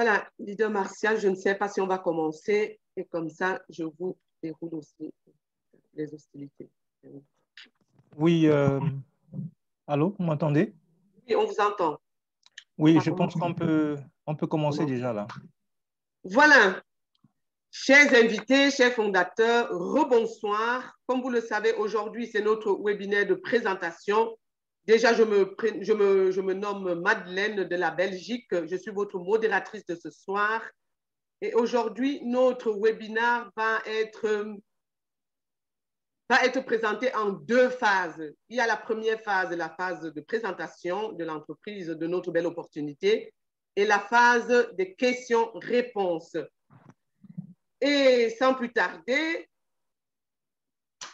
Voilà, leader Martial, je ne sais pas si on va commencer et comme ça, je vous déroule aussi les hostilités. Oui, allô, vous m'entendez? Oui, on vous entend. On Oui, va je pense commencer. qu'on peut commencer déjà là. Voilà, chers invités, chers fondateurs, rebonsoir. Comme vous le savez, aujourd'hui, c'est notre webinaire de présentation. Déjà, je me nomme Madeleine de la Belgique. Je suis votre modératrice de ce soir. Et aujourd'hui, notre webinaire va être présenté en deux phases. Il y a la première phase, la phase de présentation de l'entreprise, de notre belle opportunité, et la phase des questions-réponses. Et sans plus tarder,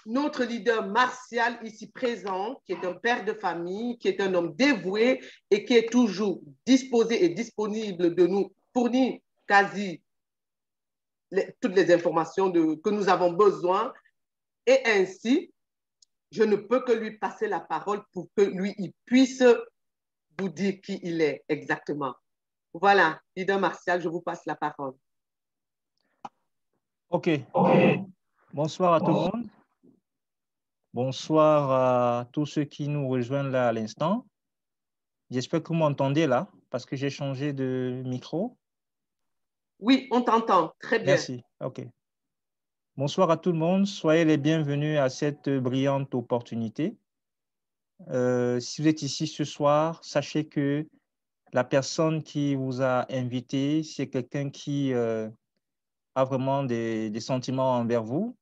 notre leader Martial, ici présent, qui est un père de famille, qui est un homme dévoué et qui est toujours disposé et disponible de nous fournir quasi toutes les informations que nous avons besoin. Et ainsi, je ne peux que lui passer la parole pour que lui, il puisse vous dire qui il est exactement. Voilà, leader Martial, je vous passe la parole. OK. Bonsoir à tout le monde. Bonsoir à tous ceux qui nous rejoignent là à l'instant. J'espère que vous m'entendez là, parce que j'ai changé de micro. Oui, on t'entend. Très bien. Merci. OK. Bonsoir à tout le monde. Soyez les bienvenus à cette brillante opportunité. Si vous êtes ici ce soir, sachez que la personne qui vous a invité, c'est quelqu'un qui a vraiment des sentiments envers vous.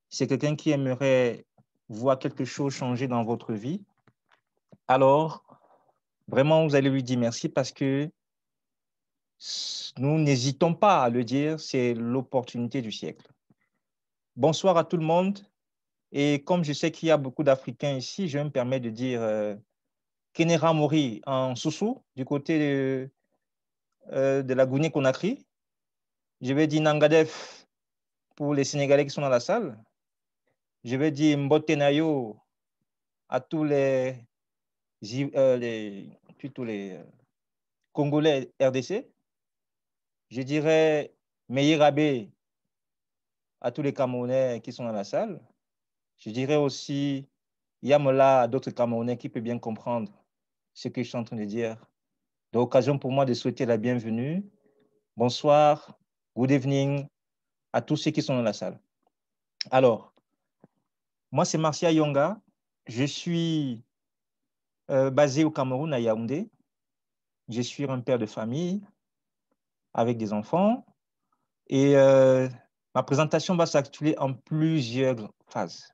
C'est quelqu'un qui aimerait voir quelque chose changer dans votre vie. Alors, vraiment, vous allez lui dire merci parce que nous n'hésitons pas à le dire, c'est l'opportunité du siècle. Bonsoir à tout le monde. Et comme je sais qu'il y a beaucoup d'Africains ici, je me permets de dire Kenera Mori en Soussou, du côté de la Guinée-Conakry. Je vais dire Nangadef pour les Sénégalais qui sont dans la salle. Je vais dire Mbotenayo à tous plutôt les Congolais RDC. Je dirais Meïrabé à tous les Camerounais qui sont dans la salle. Je dirais aussi Yamola à d'autres Camerounais qui peuvent bien comprendre ce que je suis en train de dire. Donc, occasion pour moi de souhaiter la bienvenue. Bonsoir, good evening à tous ceux qui sont dans la salle. Alors, moi, c'est Marcia Yonga. Je suis basé au Cameroun, à Yaoundé. Je suis un père de famille avec des enfants. Et ma présentation va s'articuler en plusieurs phases.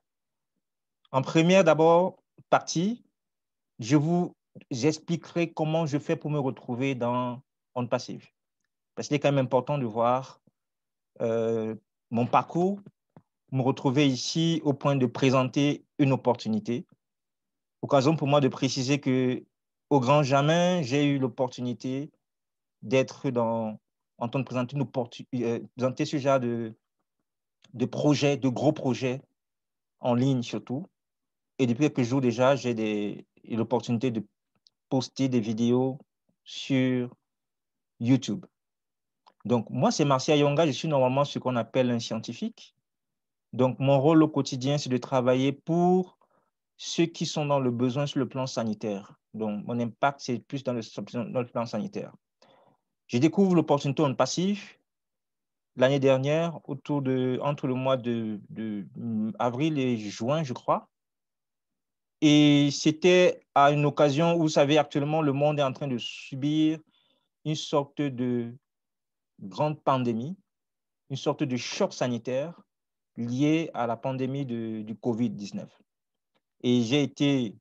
En première, d'abord, partie, j'expliquerai comment je fais pour me retrouver dans On Passive. Parce qu'il est quand même important de voir mon parcours, me retrouver ici au point de présenter une opportunité. Occasion pour moi de préciser que au grand jamais, j'ai eu l'opportunité d'être en train de présenter ce genre de projets, de gros projets en ligne surtout. Et depuis quelques jours déjà, j'ai l'opportunité de poster des vidéos sur YouTube. Donc, moi, c'est Marcia Yonga. Je suis normalement ce qu'on appelle un scientifique. Donc, mon rôle au quotidien, c'est de travailler pour ceux qui sont dans le besoin sur le plan sanitaire. Donc, mon impact, c'est plus dans le plan sanitaire. Je découvre l'opportunité en passif l'année dernière, entre le mois de avril et juin, je crois. Et c'était à une occasion où, vous savez, actuellement, le monde est en train de subir une sorte de grande pandémie, une sorte de choc sanitaire lié à la pandémie du COVID-19. Et j'ai été,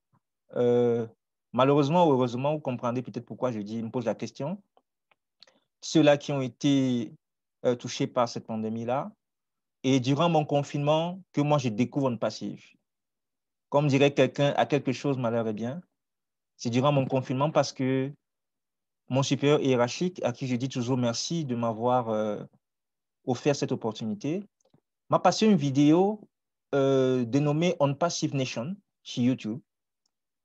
malheureusement ou heureusement, vous comprendrez peut-être pourquoi je me pose la question, ceux-là qui ont été touchés par cette pandémie-là. Et durant mon confinement, que moi, je découvre une passive. Comme dirait quelqu'un, à quelque chose, malheur est bien. C'est durant mon confinement parce que mon supérieur hiérarchique, à qui je dis toujours merci de m'avoir offert cette opportunité, m'a passé une vidéo dénommée On Passive Nation sur YouTube.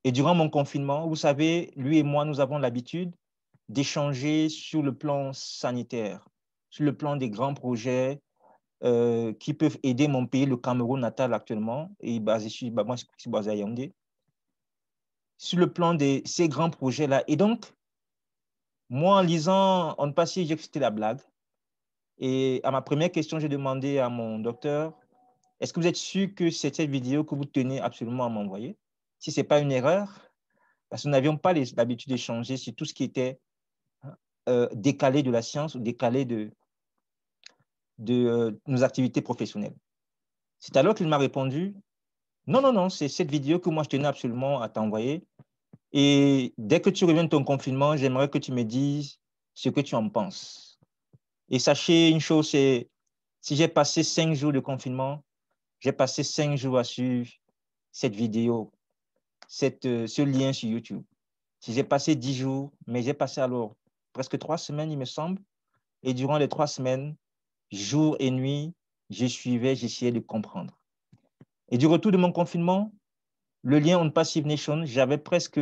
Et durant mon confinement, vous savez, lui et moi, nous avons l'habitude d'échanger sur le plan sanitaire, sur le plan des grands projets qui peuvent aider mon pays, le Cameroun natal actuellement, et moi, je suis basé à Yaoundé, sur le plan de ces grands projets-là. Et donc, moi, en lisant On ne pas si j'ai que c'était la blague. Et à ma première question, j'ai demandé à mon docteur, est-ce que vous êtes sûr que c'est cette vidéo que vous tenez absolument à m'envoyer? Si ce n'est pas une erreur, parce que nous n'avions pas l'habitude d'échanger sur tout ce qui était décalé de la science ou décalé de nos activités professionnelles. C'est alors qu'il m'a répondu, non, non, non, c'est cette vidéo que moi je tenais absolument à t'envoyer. Et dès que tu reviens de ton confinement, j'aimerais que tu me dises ce que tu en penses. Et sachez une chose, c'est si j'ai passé 5 jours de confinement, j'ai passé 5 jours à suivre cette vidéo, ce lien sur YouTube. Si j'ai passé 10 jours, mais j'ai passé alors presque 3 semaines, il me semble. Et durant les 3 semaines, jour et nuit, je suivais, j'essayais de comprendre. Et du retour de mon confinement, le lien On Passive Nation, j'avais presque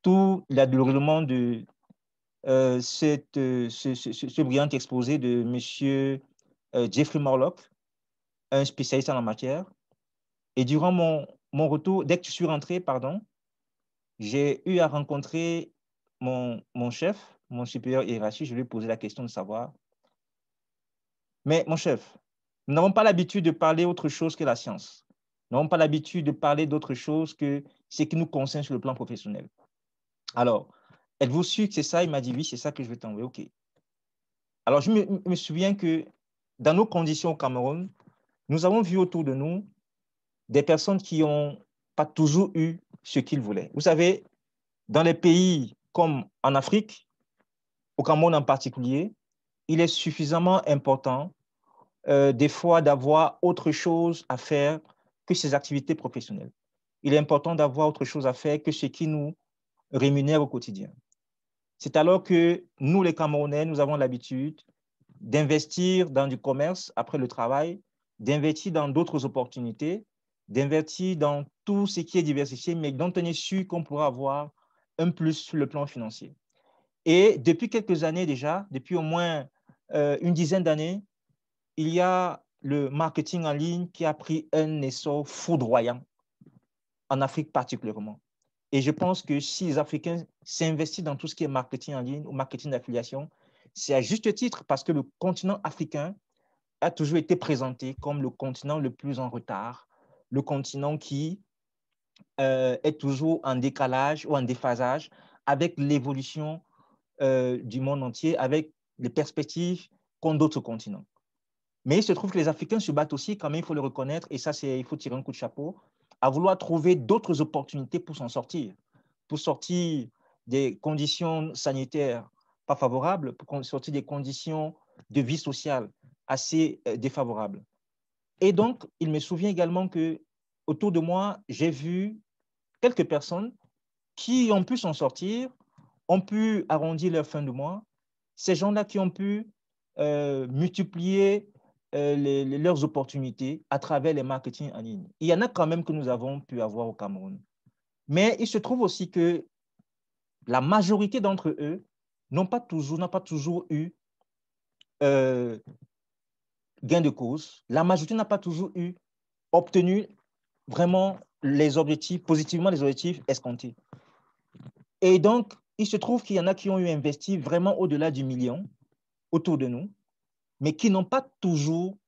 tout le déroulement de ce brillant exposé de M. Jeffrey Morlock, un spécialiste en la matière. Et durant mon retour, dès que je suis rentré, pardon, j'ai eu à rencontrer mon chef, mon supérieur hiérarchique. Je lui ai posé la question de savoir, mais mon chef, nous n'avons pas l'habitude de parler autre chose que la science. Nous n'avons pas l'habitude de parler d'autre chose que ce qui nous concerne sur le plan professionnel. Alors, êtes-vous sûr que c'est ça? Il m'a dit oui, c'est ça que je vais t'envoyer. OK. Alors, je me souviens que dans nos conditions au Cameroun, nous avons vu autour de nous des personnes qui n'ont pas toujours eu ce qu'ils voulaient. Vous savez, dans les pays comme en Afrique, au Cameroun en particulier, il est suffisamment important des fois d'avoir autre chose à faire que ses activités professionnelles. Il est important d'avoir autre chose à faire que ce qui nous rémunère au quotidien. C'est alors que nous, les Camerounais, nous avons l'habitude d'investir dans du commerce après le travail, d'investir dans d'autres opportunités, d'investir dans tout ce qui est diversifié, mais dont on est sûr qu'on pourra avoir un plus sur le plan financier. Et depuis quelques années déjà, depuis au moins une dizaine d'années, il y a le marketing en ligne qui a pris un essor foudroyant, en Afrique particulièrement. Et je pense que si les Africains s'investissent dans tout ce qui est marketing en ligne ou marketing d'affiliation, c'est à juste titre parce que le continent africain a toujours été présenté comme le continent le plus en retard, le continent qui est toujours en décalage ou en déphasage avec l'évolution du monde entier, avec les perspectives qu'ont d'autres continents. Mais il se trouve que les Africains se battent aussi, quand même, il faut le reconnaître, et ça, il faut tirer un coup de chapeau, à vouloir trouver d'autres opportunités pour s'en sortir, pour sortir des conditions sanitaires pas favorables, pour sortir des conditions de vie sociale assez défavorables. Et donc, il me souvient également que autour de moi, j'ai vu quelques personnes qui ont pu s'en sortir, ont pu arrondir leur fin de mois, ces gens-là qui ont pu multiplier leurs opportunités à travers les marketing en ligne. Il y en a quand même que nous avons pu avoir au Cameroun. Mais il se trouve aussi que la majorité d'entre eux n'ont pas toujours eu gain de cause. La majorité n'a pas toujours obtenu vraiment les objectifs, positivement les objectifs escomptés. Et donc, il se trouve qu'il y en a qui ont investi vraiment au-delà du million autour de nous, mais qui n'ont pas toujours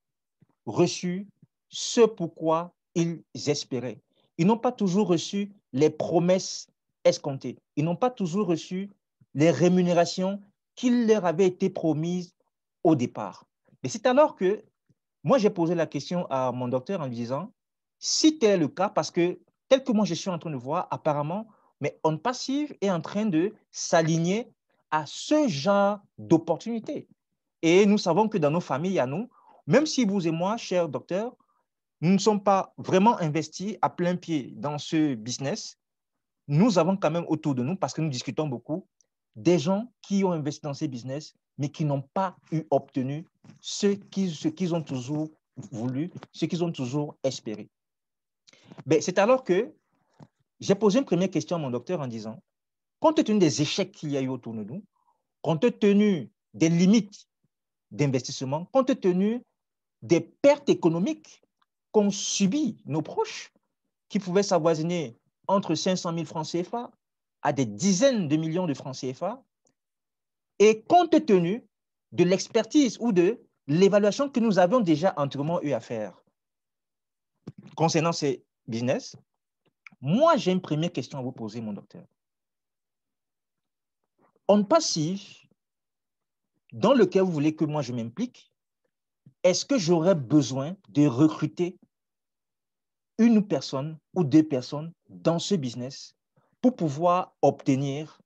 reçu ce pourquoi ils espéraient. Ils n'ont pas toujours reçu les promesses escomptées. Ils n'ont pas toujours reçu les rémunérations qui leur avaient été promises au départ. Mais c'est alors que moi, j'ai posé la question à mon docteur en lui disant, si tel est le cas, parce que tel que moi je suis en train de voir, apparemment, mais On Passive est en train de s'aligner à ce genre d'opportunités. Et nous savons que dans nos familles, à nous, même si vous et moi, cher docteur, nous ne sommes pas vraiment investis à plein pied dans ce business, nous avons quand même autour de nous, parce que nous discutons beaucoup, des gens qui ont investi dans ces business, mais qui n'ont pas obtenu ce qu'ils ont toujours voulu, ce qu'ils ont toujours espéré. C'est alors que j'ai posé une première question à mon docteur en disant, compte tenu des échecs qu'il y a eu autour de nous, compte tenu des limites d'investissement, compte tenu des pertes économiques qu'ont subies nos proches, qui pouvaient s'avoisiner entre 500 000 francs CFA à des dizaines de millions de francs CFA, et compte tenu de l'expertise ou de l'évaluation que nous avions déjà entièrement eu à faire concernant ces business, moi, j'ai une première question à vous poser, mon docteur. En passif, dans lequel vous voulez que moi je m'implique, est-ce que j'aurais besoin de recruter une personne ou deux personnes dans ce business pour pouvoir obtenir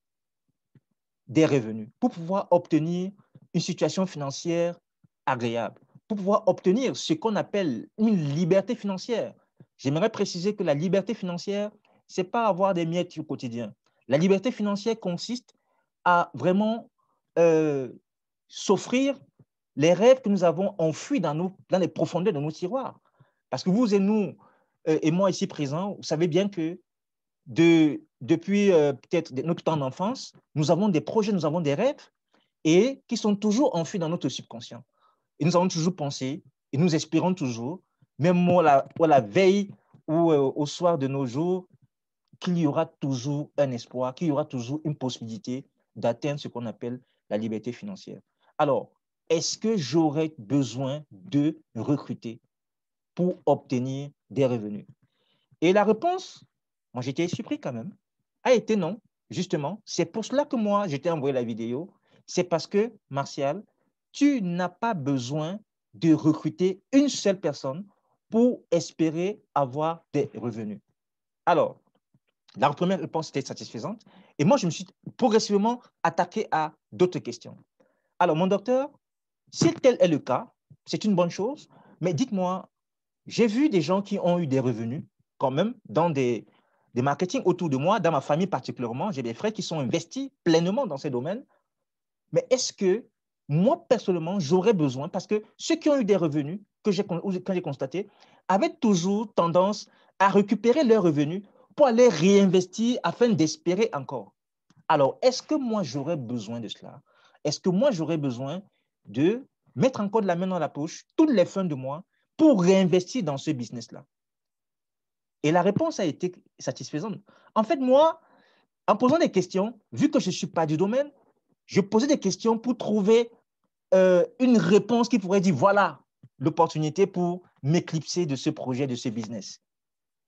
des revenus, pour pouvoir obtenir une situation financière agréable, pour pouvoir obtenir ce qu'on appelle une liberté financière? J'aimerais préciser que la liberté financière, ce n'est pas avoir des miettes au quotidien. La liberté financière consiste à vraiment s'offrir les rêves que nous avons enfouis dans les profondeurs de nos tiroirs. Parce que vous et nous, et moi ici présent, vous savez bien que depuis peut-être notre temps d'enfance, nous avons des projets, nous avons des rêves et qui sont toujours enfouis dans notre subconscient. Et nous avons toujours pensé et nous espérons toujours, même à la veille ou au soir de nos jours, qu'il y aura toujours un espoir, qu'il y aura toujours une possibilité d'atteindre ce qu'on appelle la liberté financière. Alors, est-ce que j'aurais besoin de recruter pour obtenir des revenus? Et la réponse, moi j'étais surpris quand même, a été non. Justement, c'est pour cela que moi, je t'ai envoyé la vidéo. C'est parce que, Martial, tu n'as pas besoin de recruter une seule personne pour espérer avoir des revenus. Alors, la première réponse était satisfaisante. Et moi, je me suis progressivement attaqué à d'autres questions. Alors, mon docteur, si tel est le cas, c'est une bonne chose. Mais dites-moi, j'ai vu des gens qui ont eu des revenus quand même dans des marketing autour de moi, dans ma famille particulièrement. J'ai des frères qui sont investis pleinement dans ces domaines. Mais est-ce que moi, personnellement, j'aurais besoin, parce que ceux qui ont eu des revenus, quand j'ai constaté, avaient toujours tendance à récupérer leurs revenus pour aller réinvestir afin d'espérer encore. Alors, est-ce que moi, j'aurais besoin de cela? Est-ce que moi, j'aurais besoin de mettre encore de la main dans la poche toutes les fins de mois pour réinvestir dans ce business-là? Et la réponse a été satisfaisante. En fait, moi, en posant des questions, vu que je ne suis pas du domaine, je posais des questions pour trouver une réponse qui pourrait dire, voilà l'opportunité pour m'éclipser de ce projet, de ce business.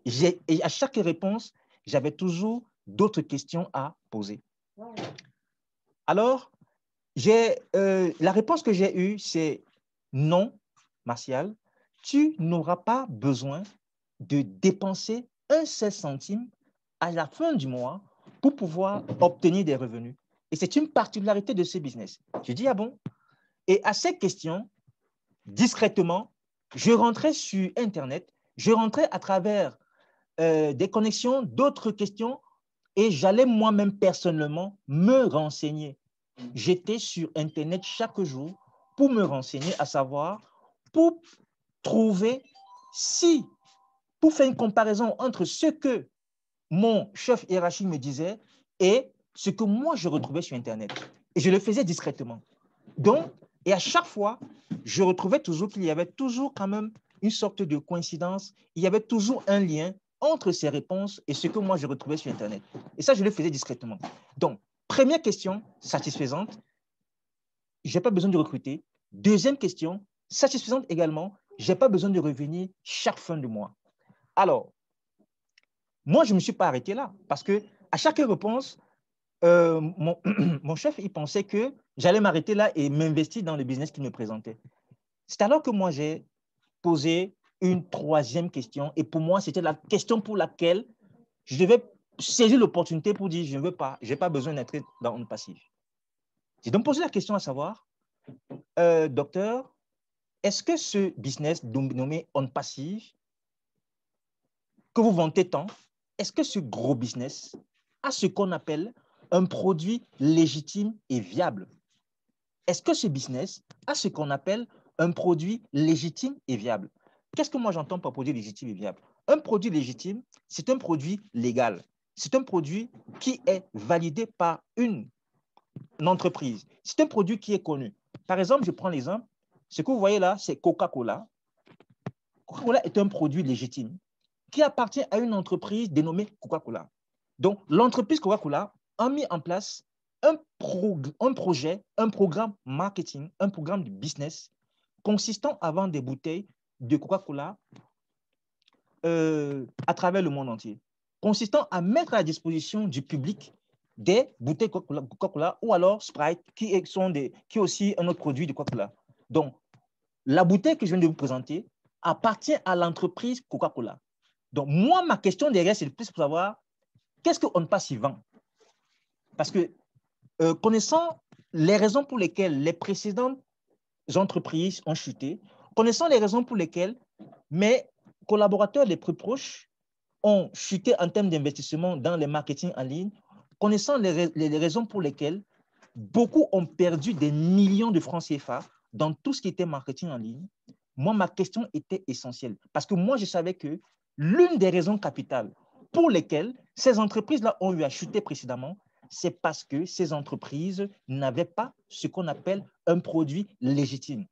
Et à chaque réponse, j'avais toujours d'autres questions à poser. Alors, la réponse que j'ai eue, c'est non, Martial, tu n'auras pas besoin de dépenser un seul centime à la fin du mois pour pouvoir obtenir des revenus. Et c'est une particularité de ce business. Je dis, ah bon? Et à ces questions, discrètement, je rentrais sur Internet, je rentrais à travers des connexions, d'autres questions, et j'allais moi-même personnellement me renseigner. J'étais sur Internet chaque jour pour me renseigner, à savoir, pour trouver si, pour faire une comparaison entre ce que mon chef hiérarchique me disait et ce que moi je retrouvais sur Internet. Et je le faisais discrètement. Donc, et à chaque fois, je retrouvais toujours qu'il y avait toujours quand même une sorte de coïncidence. Il y avait toujours un lien entre ces réponses et ce que moi je retrouvais sur Internet. Et ça, je le faisais discrètement. Donc, première question satisfaisante, je n'ai pas besoin de recruter. Deuxième question, satisfaisante également, je n'ai pas besoin de revenir chaque fin de mois. Alors, moi, je ne me suis pas arrêté là parce que à chaque réponse, mon chef, il pensait que j'allais m'arrêter là et m'investir dans le business qu'il me présentait. C'est alors que moi, j'ai posé une troisième question. Et pour moi, c'était la question pour laquelle je devais saisir l'opportunité pour dire, je ne veux pas, je n'ai pas besoin d'être dans le passif. J'ai donc posé la question à savoir, docteur, est-ce que ce business nommé on passif, que vous vantez tant, est-ce que ce gros business a ce qu'on appelle un produit légitime et viable? Est-ce que ce business a ce qu'on appelle un produit légitime et viable? Qu'est-ce que moi j'entends par produit légitime et viable? Un produit légitime, c'est un produit légal. C'est un produit qui est validé par une entreprise, c'est un produit qui est connu. Par exemple, je prends l'exemple, ce que vous voyez là, c'est Coca-Cola. Coca-Cola est un produit légitime qui appartient à une entreprise dénommée Coca-Cola. Donc, l'entreprise Coca-Cola a mis en place un projet, un programme marketing, un programme de business consistant à vendre des bouteilles de Coca-Cola à travers le monde entier, consistant à mettre à la disposition du public des bouteilles Coca-Cola ou alors Sprite, qui est aussi un autre produit de Coca-Cola. Donc, la bouteille que je viens de vous présenter appartient à l'entreprise Coca-Cola. Donc, moi, ma question derrière, c'est plus pour savoir qu'est-ce qu'on ne passe y vend. Parce que connaissant les raisons pour lesquelles les précédentes entreprises ont chuté, connaissant les raisons pour lesquelles mes collaborateurs les plus proches ont chuté en termes d'investissement dans les marketing en ligne, connaissant les raisons pour lesquelles beaucoup ont perdu des millions de francs CFA dans tout ce qui était marketing en ligne, moi, ma question était essentielle. Parce que moi, je savais que l'une des raisons capitales pour lesquelles ces entreprises-là ont eu à chuter précédemment, c'est parce que ces entreprises n'avaient pas ce qu'on appelle un produit légitime.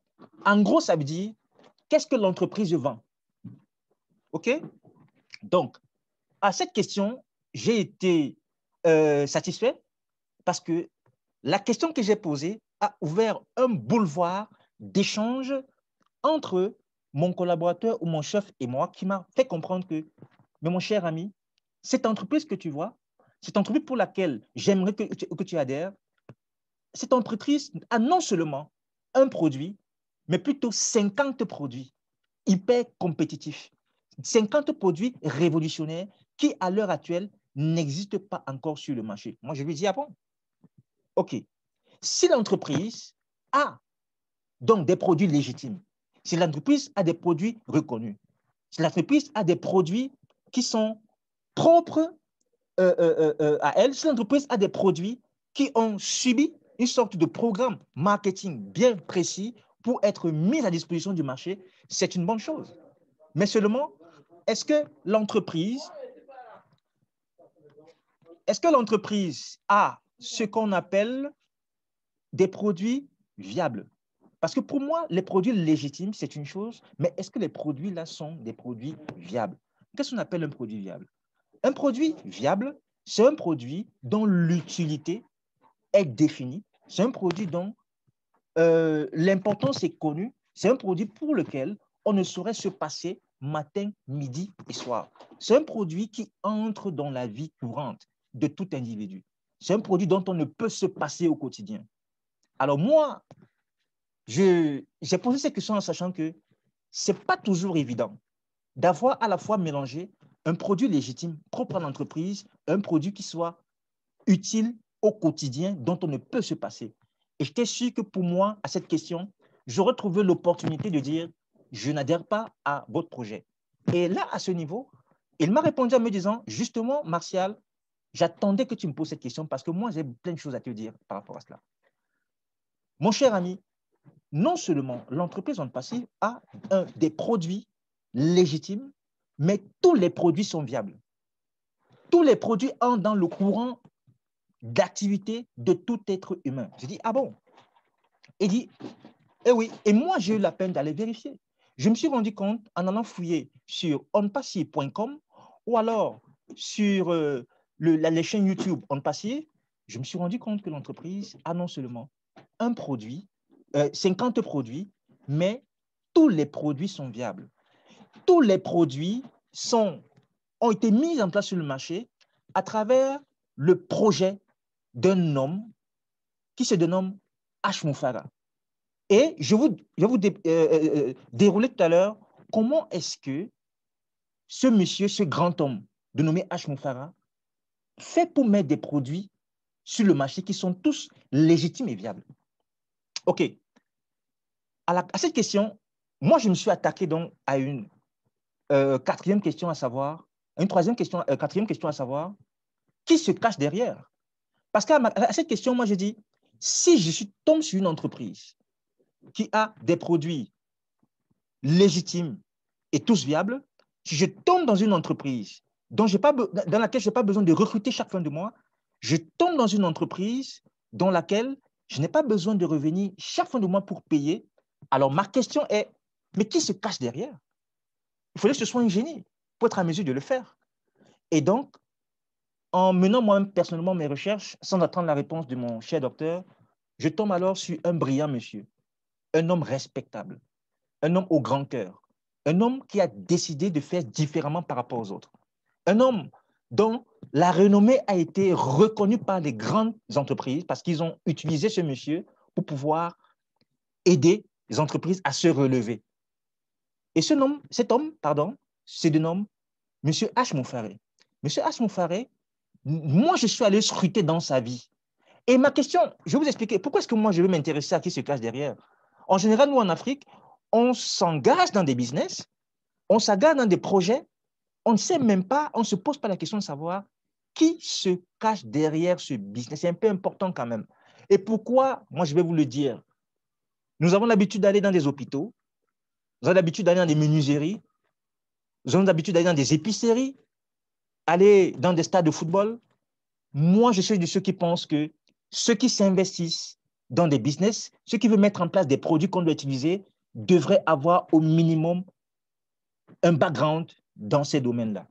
En gros, ça veut dire, qu'est-ce que l'entreprise vend? OK? Donc, à cette question, j'ai été satisfait parce que la question que j'ai posée a ouvert un boulevard d'échange entre mon collaborateur ou mon chef et moi qui m'a fait comprendre que, mais mon cher ami, cette entreprise que tu vois, cette entreprise pour laquelle j'aimerais que tu adhères, cette entreprise a non seulement un produit, mais plutôt 50 produits hyper compétitifs, 50 produits révolutionnaires qui, à l'heure actuelle, n'existent pas encore sur le marché. Moi, je lui dis, ah bon? OK. Si l'entreprise a donc des produits légitimes, si l'entreprise a des produits reconnus, si l'entreprise a des produits qui sont propres à elle, si l'entreprise a des produits qui ont subi une sorte de programme marketing bien précis pour être mis à disposition du marché, c'est une bonne chose. Mais seulement, est-ce que l'entreprise a ce qu'on appelle des produits viables? Parce que pour moi, les produits légitimes, c'est une chose, mais est-ce que les produits-là sont des produits viables? Qu'est-ce qu'on appelle un produit viable? Un produit viable, c'est un produit dont l'utilité est définie, c'est un produit dont l'importance est connue, c'est un produit pour lequel on ne saurait se passer matin, midi et soir. C'est un produit qui entre dans la vie courante de tout individu. C'est un produit dont on ne peut se passer au quotidien. Alors moi, j'ai posé cette question en sachant que ce n'est pas toujours évident d'avoir à la fois mélangé un produit légitime propre à l'entreprise, un produit qui soit utile au quotidien dont on ne peut se passer. Et j'étais sûr que pour moi, à cette question, j'aurais trouvé l'opportunité de dire je n'adhère pas à votre projet. Et là, à ce niveau, il m'a répondu en me disant justement, Martial, j'attendais que tu me poses cette question parce que moi, j'ai plein de choses à te dire par rapport à cela. Mon cher ami, non seulement l'entreprise en passé a des produits légitimes, mais tous les produits sont viables. Tous les produits entrent dans le courant d'activité de tout être humain. Je dis, ah bon? Il dit, eh oui. Et moi, j'ai eu la peine d'aller vérifier. Je me suis rendu compte en allant fouiller sur onpassier.com ou alors sur la chaîne YouTube onpassier, je me suis rendu compte que l'entreprise a non seulement un produit, 50 produits, mais tous les produits sont viables. Tous les produits ont été mis en place sur le marché à travers le projet d'un homme qui se dénomme H. Moufara. Et je vais vous dérouler tout à l'heure comment est-ce que ce monsieur, ce grand homme dénommé H. Moufara, fait pour mettre des produits sur le marché qui sont tous légitimes et viables. OK. À cette question, moi, je me suis attaqué donc à une quatrième question à savoir, quatrième question à savoir, qui se cache derrière? Parce qu'à cette question, moi, je dis, si je tombe sur une entreprise qui a des produits légitimes et tous viables, si je tombe dans une entreprise dans laquelle je n'ai pas besoin de recruter chaque fin de mois, je tombe dans une entreprise dans laquelle je n'ai pas besoin de revenir chaque fin de mois pour payer. Alors, ma question est, mais qui se cache derrière? Il faudrait que ce soit un génie pour être en mesure de le faire. Et donc, en menant moi-même personnellement mes recherches, sans attendre la réponse de mon cher docteur, je tombe alors sur un brillant monsieur, un homme respectable, un homme au grand cœur, un homme qui a décidé de faire différemment par rapport aux autres, un homme dont la renommée a été reconnue par les grandes entreprises parce qu'ils ont utilisé ce monsieur pour pouvoir aider les entreprises à se relever. Et cet homme, se dénomme M. H. Moufaré. M. H. Moufaré, moi, je suis allé scruter dans sa vie. Et ma question, je vais vous expliquer, pourquoi est-ce que moi, je veux m'intéresser à qui se cache derrière? En général, nous, en Afrique, on s'engage dans des business, on s'engage dans des projets, on ne sait même pas, on ne se pose pas la question de savoir qui se cache derrière ce business. C'est un peu important quand même. Et pourquoi? Moi, je vais vous le dire. Nous avons l'habitude d'aller dans des hôpitaux, nous avons l'habitude d'aller dans des menuiseries, nous avons l'habitude d'aller dans des épiceries, aller dans des stades de football. Moi, je suis de ceux qui pensent que ceux qui s'investissent dans des business, ceux qui veulent mettre en place des produits qu'on doit utiliser, devraient avoir au minimum un background dans ces domaines-là,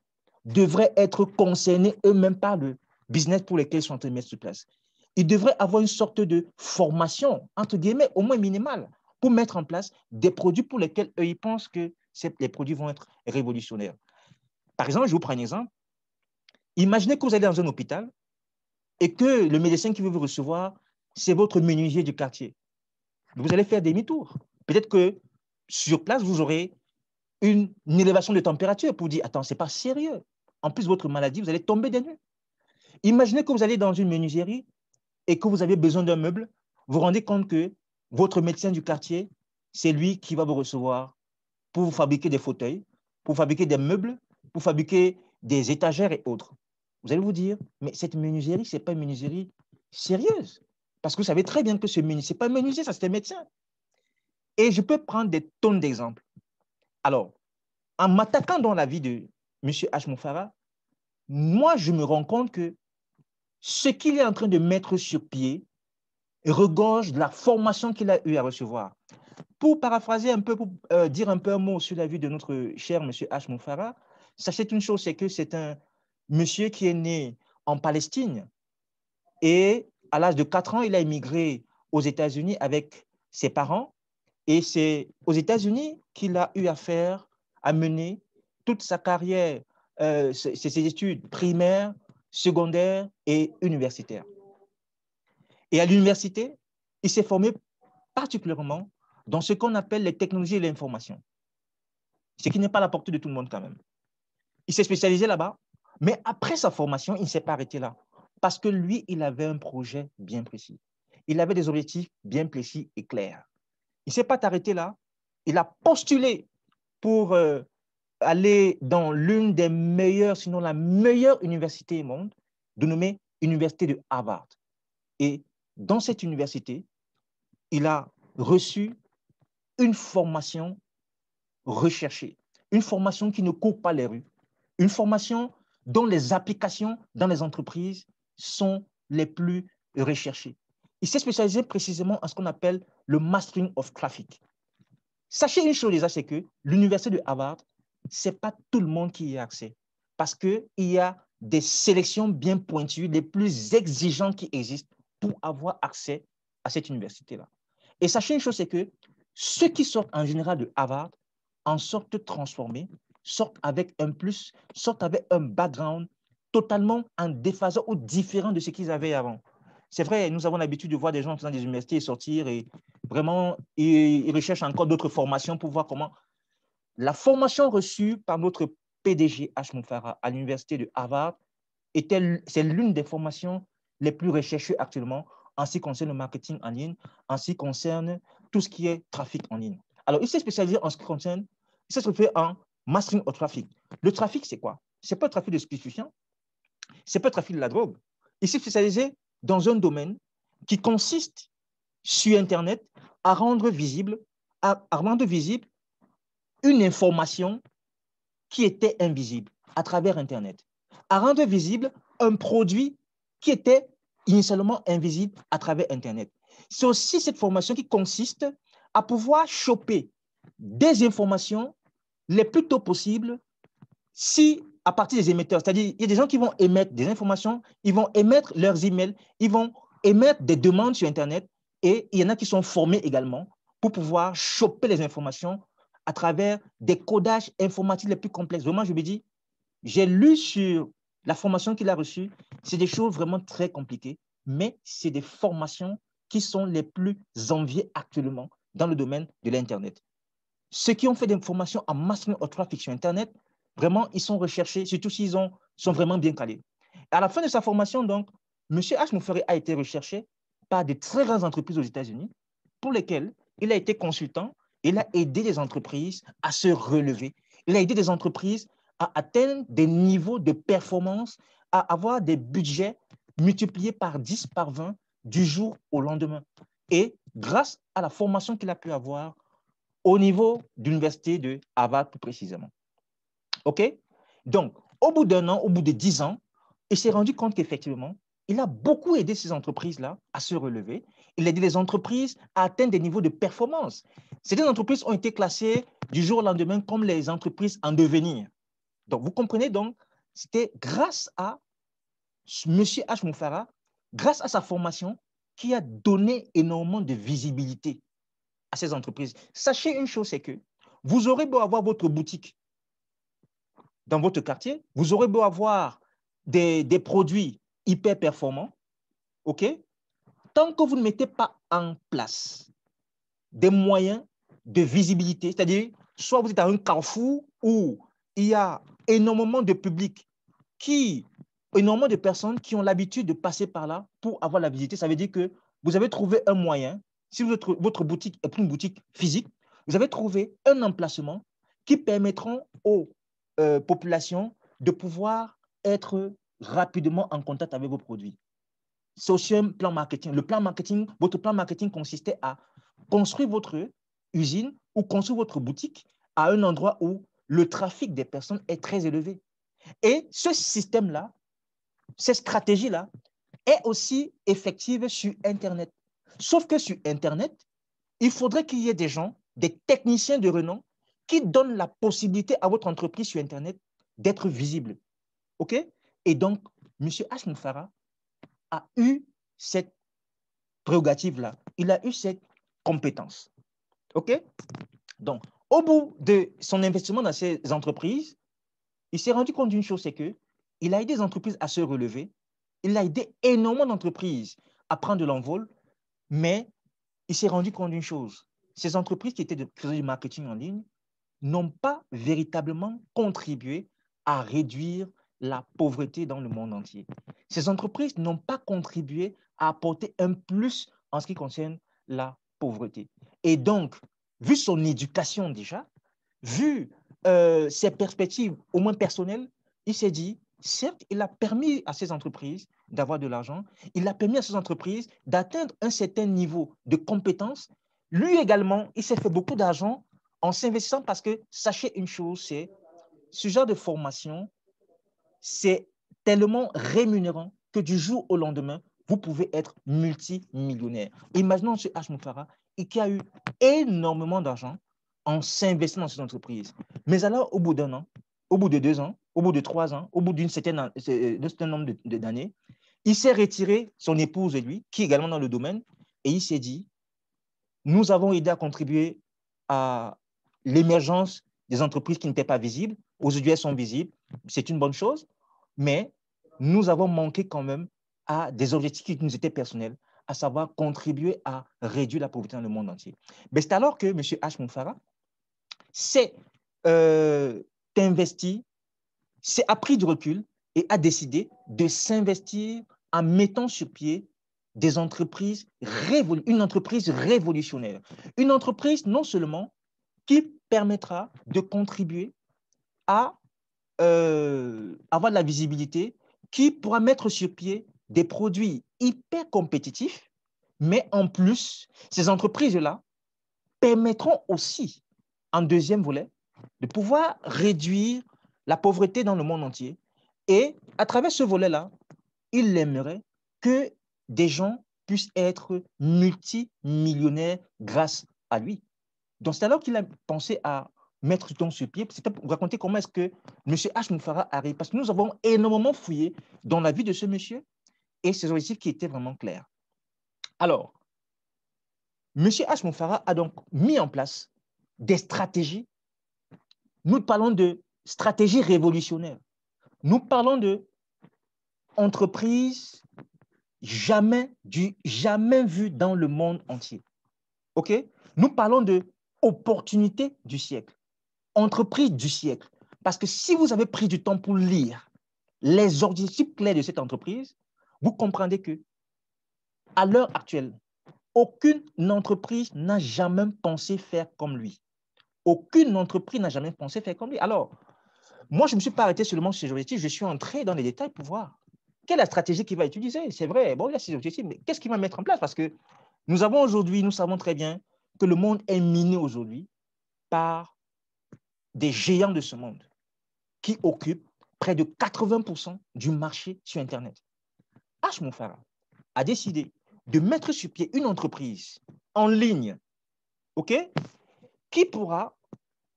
devraient être concernés eux-mêmes par le business pour lequel ils sont en train de mettre sur place. Ils devraient avoir une sorte de formation, entre guillemets, au moins minimale, pour mettre en place des produits pour lesquels eux, ils pensent que les produits vont être révolutionnaires. Par exemple, je vous prends un exemple. Imaginez que vous allez dans un hôpital et que le médecin qui veut vous recevoir, c'est votre menuisier du quartier. Vous allez faire demi-tour. Peut-être que sur place, vous aurez une élévation de température pour dire, attends, ce n'est pas sérieux. En plus, votre maladie, vous allez tomber des nues. Imaginez que vous allez dans une menuiserie et que vous avez besoin d'un meuble. Vous vous rendez compte que votre médecin du quartier, c'est lui qui va vous recevoir pour vous fabriquer des fauteuils, pour fabriquer des meubles, pour fabriquer des étagères et autres. Vous allez vous dire, mais cette menuiserie, ce n'est pas une menuiserie sérieuse. Parce que vous savez très bien que ce n'est pas un menuisier, ça c'est un médecin. Et je peux prendre des tonnes d'exemples. Alors, en m'attaquant dans la vie de M. H. Moufaré, moi, je me rends compte que ce qu'il est en train de mettre sur pied regorge de la formation qu'il a eu à recevoir. Pour paraphraser un peu, pour dire un peu un mot sur la vie de notre cher M. H. Moufaré, sachez une chose, c'est que c'est un monsieur qui est né en Palestine et à l'âge de 4 ans, il a émigré aux États-Unis avec ses parents et c'est aux États-Unis qu'il a eu à mener toute sa carrière, ses études primaires, secondaires et universitaires. Et à l'université, il s'est formé particulièrement dans ce qu'on appelle les technologies de l'information, ce qui n'est pas à la portée de tout le monde quand même. Il s'est spécialisé là-bas, mais après sa formation, il ne s'est pas arrêté là, parce que lui, il avait un projet bien précis. Il avait des objectifs bien précis et clairs. Il ne s'est pas arrêté là, il a postulé pour aller dans l'une des meilleures, sinon la meilleure université au monde, dénommée Université de Harvard. Et dans cette université, il a reçu une formation recherchée, une formation qui ne court pas les rues, une formation dont les applications dans les entreprises sont les plus recherchées. Il s'est spécialisé précisément en ce qu'on appelle le mastering of traffic. Sachez une chose déjà, c'est que l'université de Harvard, ce n'est pas tout le monde qui y a accès parce qu'il y a des sélections bien pointues, les plus exigeantes qui existent pour avoir accès à cette université-là. Et sachez une chose, c'est que ceux qui sortent en général de Harvard en sortent transformés, sortent avec un plus, sortent avec un background totalement en déphaseur ou différent de ce qu'ils avaient avant. C'est vrai, nous avons l'habitude de voir des gens dans des universités sortir et vraiment, ils recherchent encore d'autres formations pour voir comment. La formation reçue par notre PDG H. Moufaré à l'université de Harvard, c'est l'une des formations les plus recherchées actuellement en ce qui concerne le marketing en ligne, en ce qui concerne tout ce qui est trafic en ligne. Alors, il s'est spécialisé en ce qui concerne, il s'est spécialisé en mastering au trafic. Le trafic, c'est quoi? Ce n'est pas le trafic de stupéfiants, ce n'est pas le trafic de la drogue. Il s'est spécialisé dans un domaine qui consiste sur Internet à rendre visible une information qui était invisible à travers Internet, à rendre visible un produit qui était initialement invisibles à travers Internet. C'est aussi cette formation qui consiste à pouvoir choper des informations les plus tôt possible si à partir des émetteurs, c'est-à-dire il y a des gens qui vont émettre des informations, ils vont émettre leurs emails, ils vont émettre des demandes sur Internet et il y en a qui sont formés également pour pouvoir choper les informations à travers des codages informatiques les plus complexes. Vraiment, je me dis, j'ai lu sur la formation qu'il a reçue, c'est des choses vraiment très compliquées, mais c'est des formations qui sont les plus enviées actuellement dans le domaine de l'Internet. Ceux qui ont fait des formations en mastering of traffic sur Internet, vraiment, ils sont recherchés, surtout s'ils sont vraiment bien calés. À la fin de sa formation, donc, M. H. Moufferé a été recherché par de très grandes entreprises aux États-Unis pour lesquelles il a été consultant. Il a aidé les entreprises à se relever. Il a aidé des entreprises à atteindre des niveaux de performance, à avoir des budgets multipliés par 10, par 20 du jour au lendemain. Et grâce à la formation qu'il a pu avoir au niveau de l'université de Harvard plus précisément. OK? Donc, au bout d'un an, au bout de 10 ans, il s'est rendu compte qu'effectivement, il a beaucoup aidé ces entreprises-là à se relever. Il a aidé les entreprises à atteindre des niveaux de performance. Certaines entreprises ont été classées du jour au lendemain comme les entreprises en devenir. Donc, vous comprenez donc, c'était grâce à M. H. Moufara, grâce à sa formation, qui a donné énormément de visibilité à ces entreprises. Sachez une chose, c'est que vous aurez beau avoir votre boutique dans votre quartier, vous aurez beau avoir des produits hyper performants, OK? Tant que vous ne mettez pas en place des moyens de visibilité, c'est-à-dire soit vous êtes à un carrefour où il y a énormément de public énormément de personnes qui ont l'habitude de passer par là pour avoir la visibilité, ça veut dire que vous avez trouvé un moyen, si votre boutique est une boutique physique, vous avez trouvé un emplacement qui permettront aux populations de pouvoir être rapidement en contact avec vos produits. C'est aussi un plan marketing. Le plan marketing, votre plan marketing consistait à construire votre usine ou construire votre boutique à un endroit où le trafic des personnes est très élevé. Et ce système-là, cette stratégie-là, est aussi effective sur Internet. Sauf que sur Internet, il faudrait qu'il y ait des gens, des techniciens de renom, qui donnent la possibilité à votre entreprise sur Internet d'être visible. OK? Et donc, M. H. Moufara a eu cette prérogative-là. Il a eu cette compétence. OK? Donc, au bout de son investissement dans ces entreprises, il s'est rendu compte d'une chose, c'est qu'il a aidé les entreprises à se relever. Il a aidé énormément d'entreprises à prendre de l'envol, mais il s'est rendu compte d'une chose. Ces entreprises qui faisaient du marketing en ligne n'ont pas véritablement contribué à réduire la pauvreté dans le monde entier. Ces entreprises n'ont pas contribué à apporter un plus en ce qui concerne la pauvreté. Et donc, vu son éducation déjà, vu ses perspectives au moins personnelles, il s'est dit, certes, il a permis à ces entreprises d'avoir de l'argent, il a permis à ces entreprises d'atteindre un certain niveau de compétences. Lui également, il s'est fait beaucoup d'argent en s'investissant parce que, sachez une chose, c'est ce genre de formation, c'est tellement rémunérant que du jour au lendemain, vous pouvez être multimillionnaire. Imaginons ce H. Moufara qui a eu énormément d'argent en s'investissant dans cette entreprise. Mais alors, au bout d'un an, au bout de 2 ans, au bout de 3 ans, au bout d'un certain nombre d'années, il s'est retiré, son épouse et lui, qui est également dans le domaine, et il s'est dit, nous avons aidé à contribuer à l'émergence des entreprises qui n'étaient pas visibles. Aujourd'hui, elles sont visibles. C'est une bonne chose, mais nous avons manqué quand même à des objectifs qui nous étaient personnels, à savoir contribuer à réduire la pauvreté dans le monde entier. Mais c'est alors que M. H. Moufara s'est investi, a pris du recul et a décidé de s'investir en mettant sur pied des entreprises, une entreprise révolutionnaire. Une entreprise non seulement qui permettra de contribuer à avoir de la visibilité, qui pourra mettre sur pied des produits hyper compétitifs, mais en plus, ces entreprises-là permettront aussi, en deuxième volet, de pouvoir réduire la pauvreté dans le monde entier. Et à travers ce volet-là, il aimerait que des gens puissent être multimillionnaires grâce à lui. Donc, c'est alors qu'il a pensé à mettre donc sur pied. C'était pour vous raconter comment est-ce que M. H. Moufara arrive. Parce que nous avons énormément fouillé dans la vie de ce monsieur et ses objectifs qui étaient vraiment clairs. Alors, M. H. Moufara a donc mis en place des stratégies. Nous parlons de stratégies révolutionnaires. Nous parlons de entreprises jamais vues dans le monde entier. OK? Nous parlons de opportunités du siècle, entreprise du siècle. Parce que si vous avez pris du temps pour lire les objectifs clairs de cette entreprise, vous comprendrez que à l'heure actuelle, aucune entreprise n'a jamais pensé faire comme lui. Aucune entreprise n'a jamais pensé faire comme lui. Alors, moi, je ne me suis pas arrêté seulement sur ces objectifs, je suis entré dans les détails pour voir quelle est la stratégie qu'il va utiliser. C'est vrai, bon, il a ses objectifs, mais qu'est-ce qu'il va mettre en place? Parce que nous savons très bien que le monde est miné aujourd'hui par des géants de ce monde qui occupent près de 80% du marché sur Internet. H. Moufara a décidé de mettre sur pied une entreprise en ligne, OK, qui pourra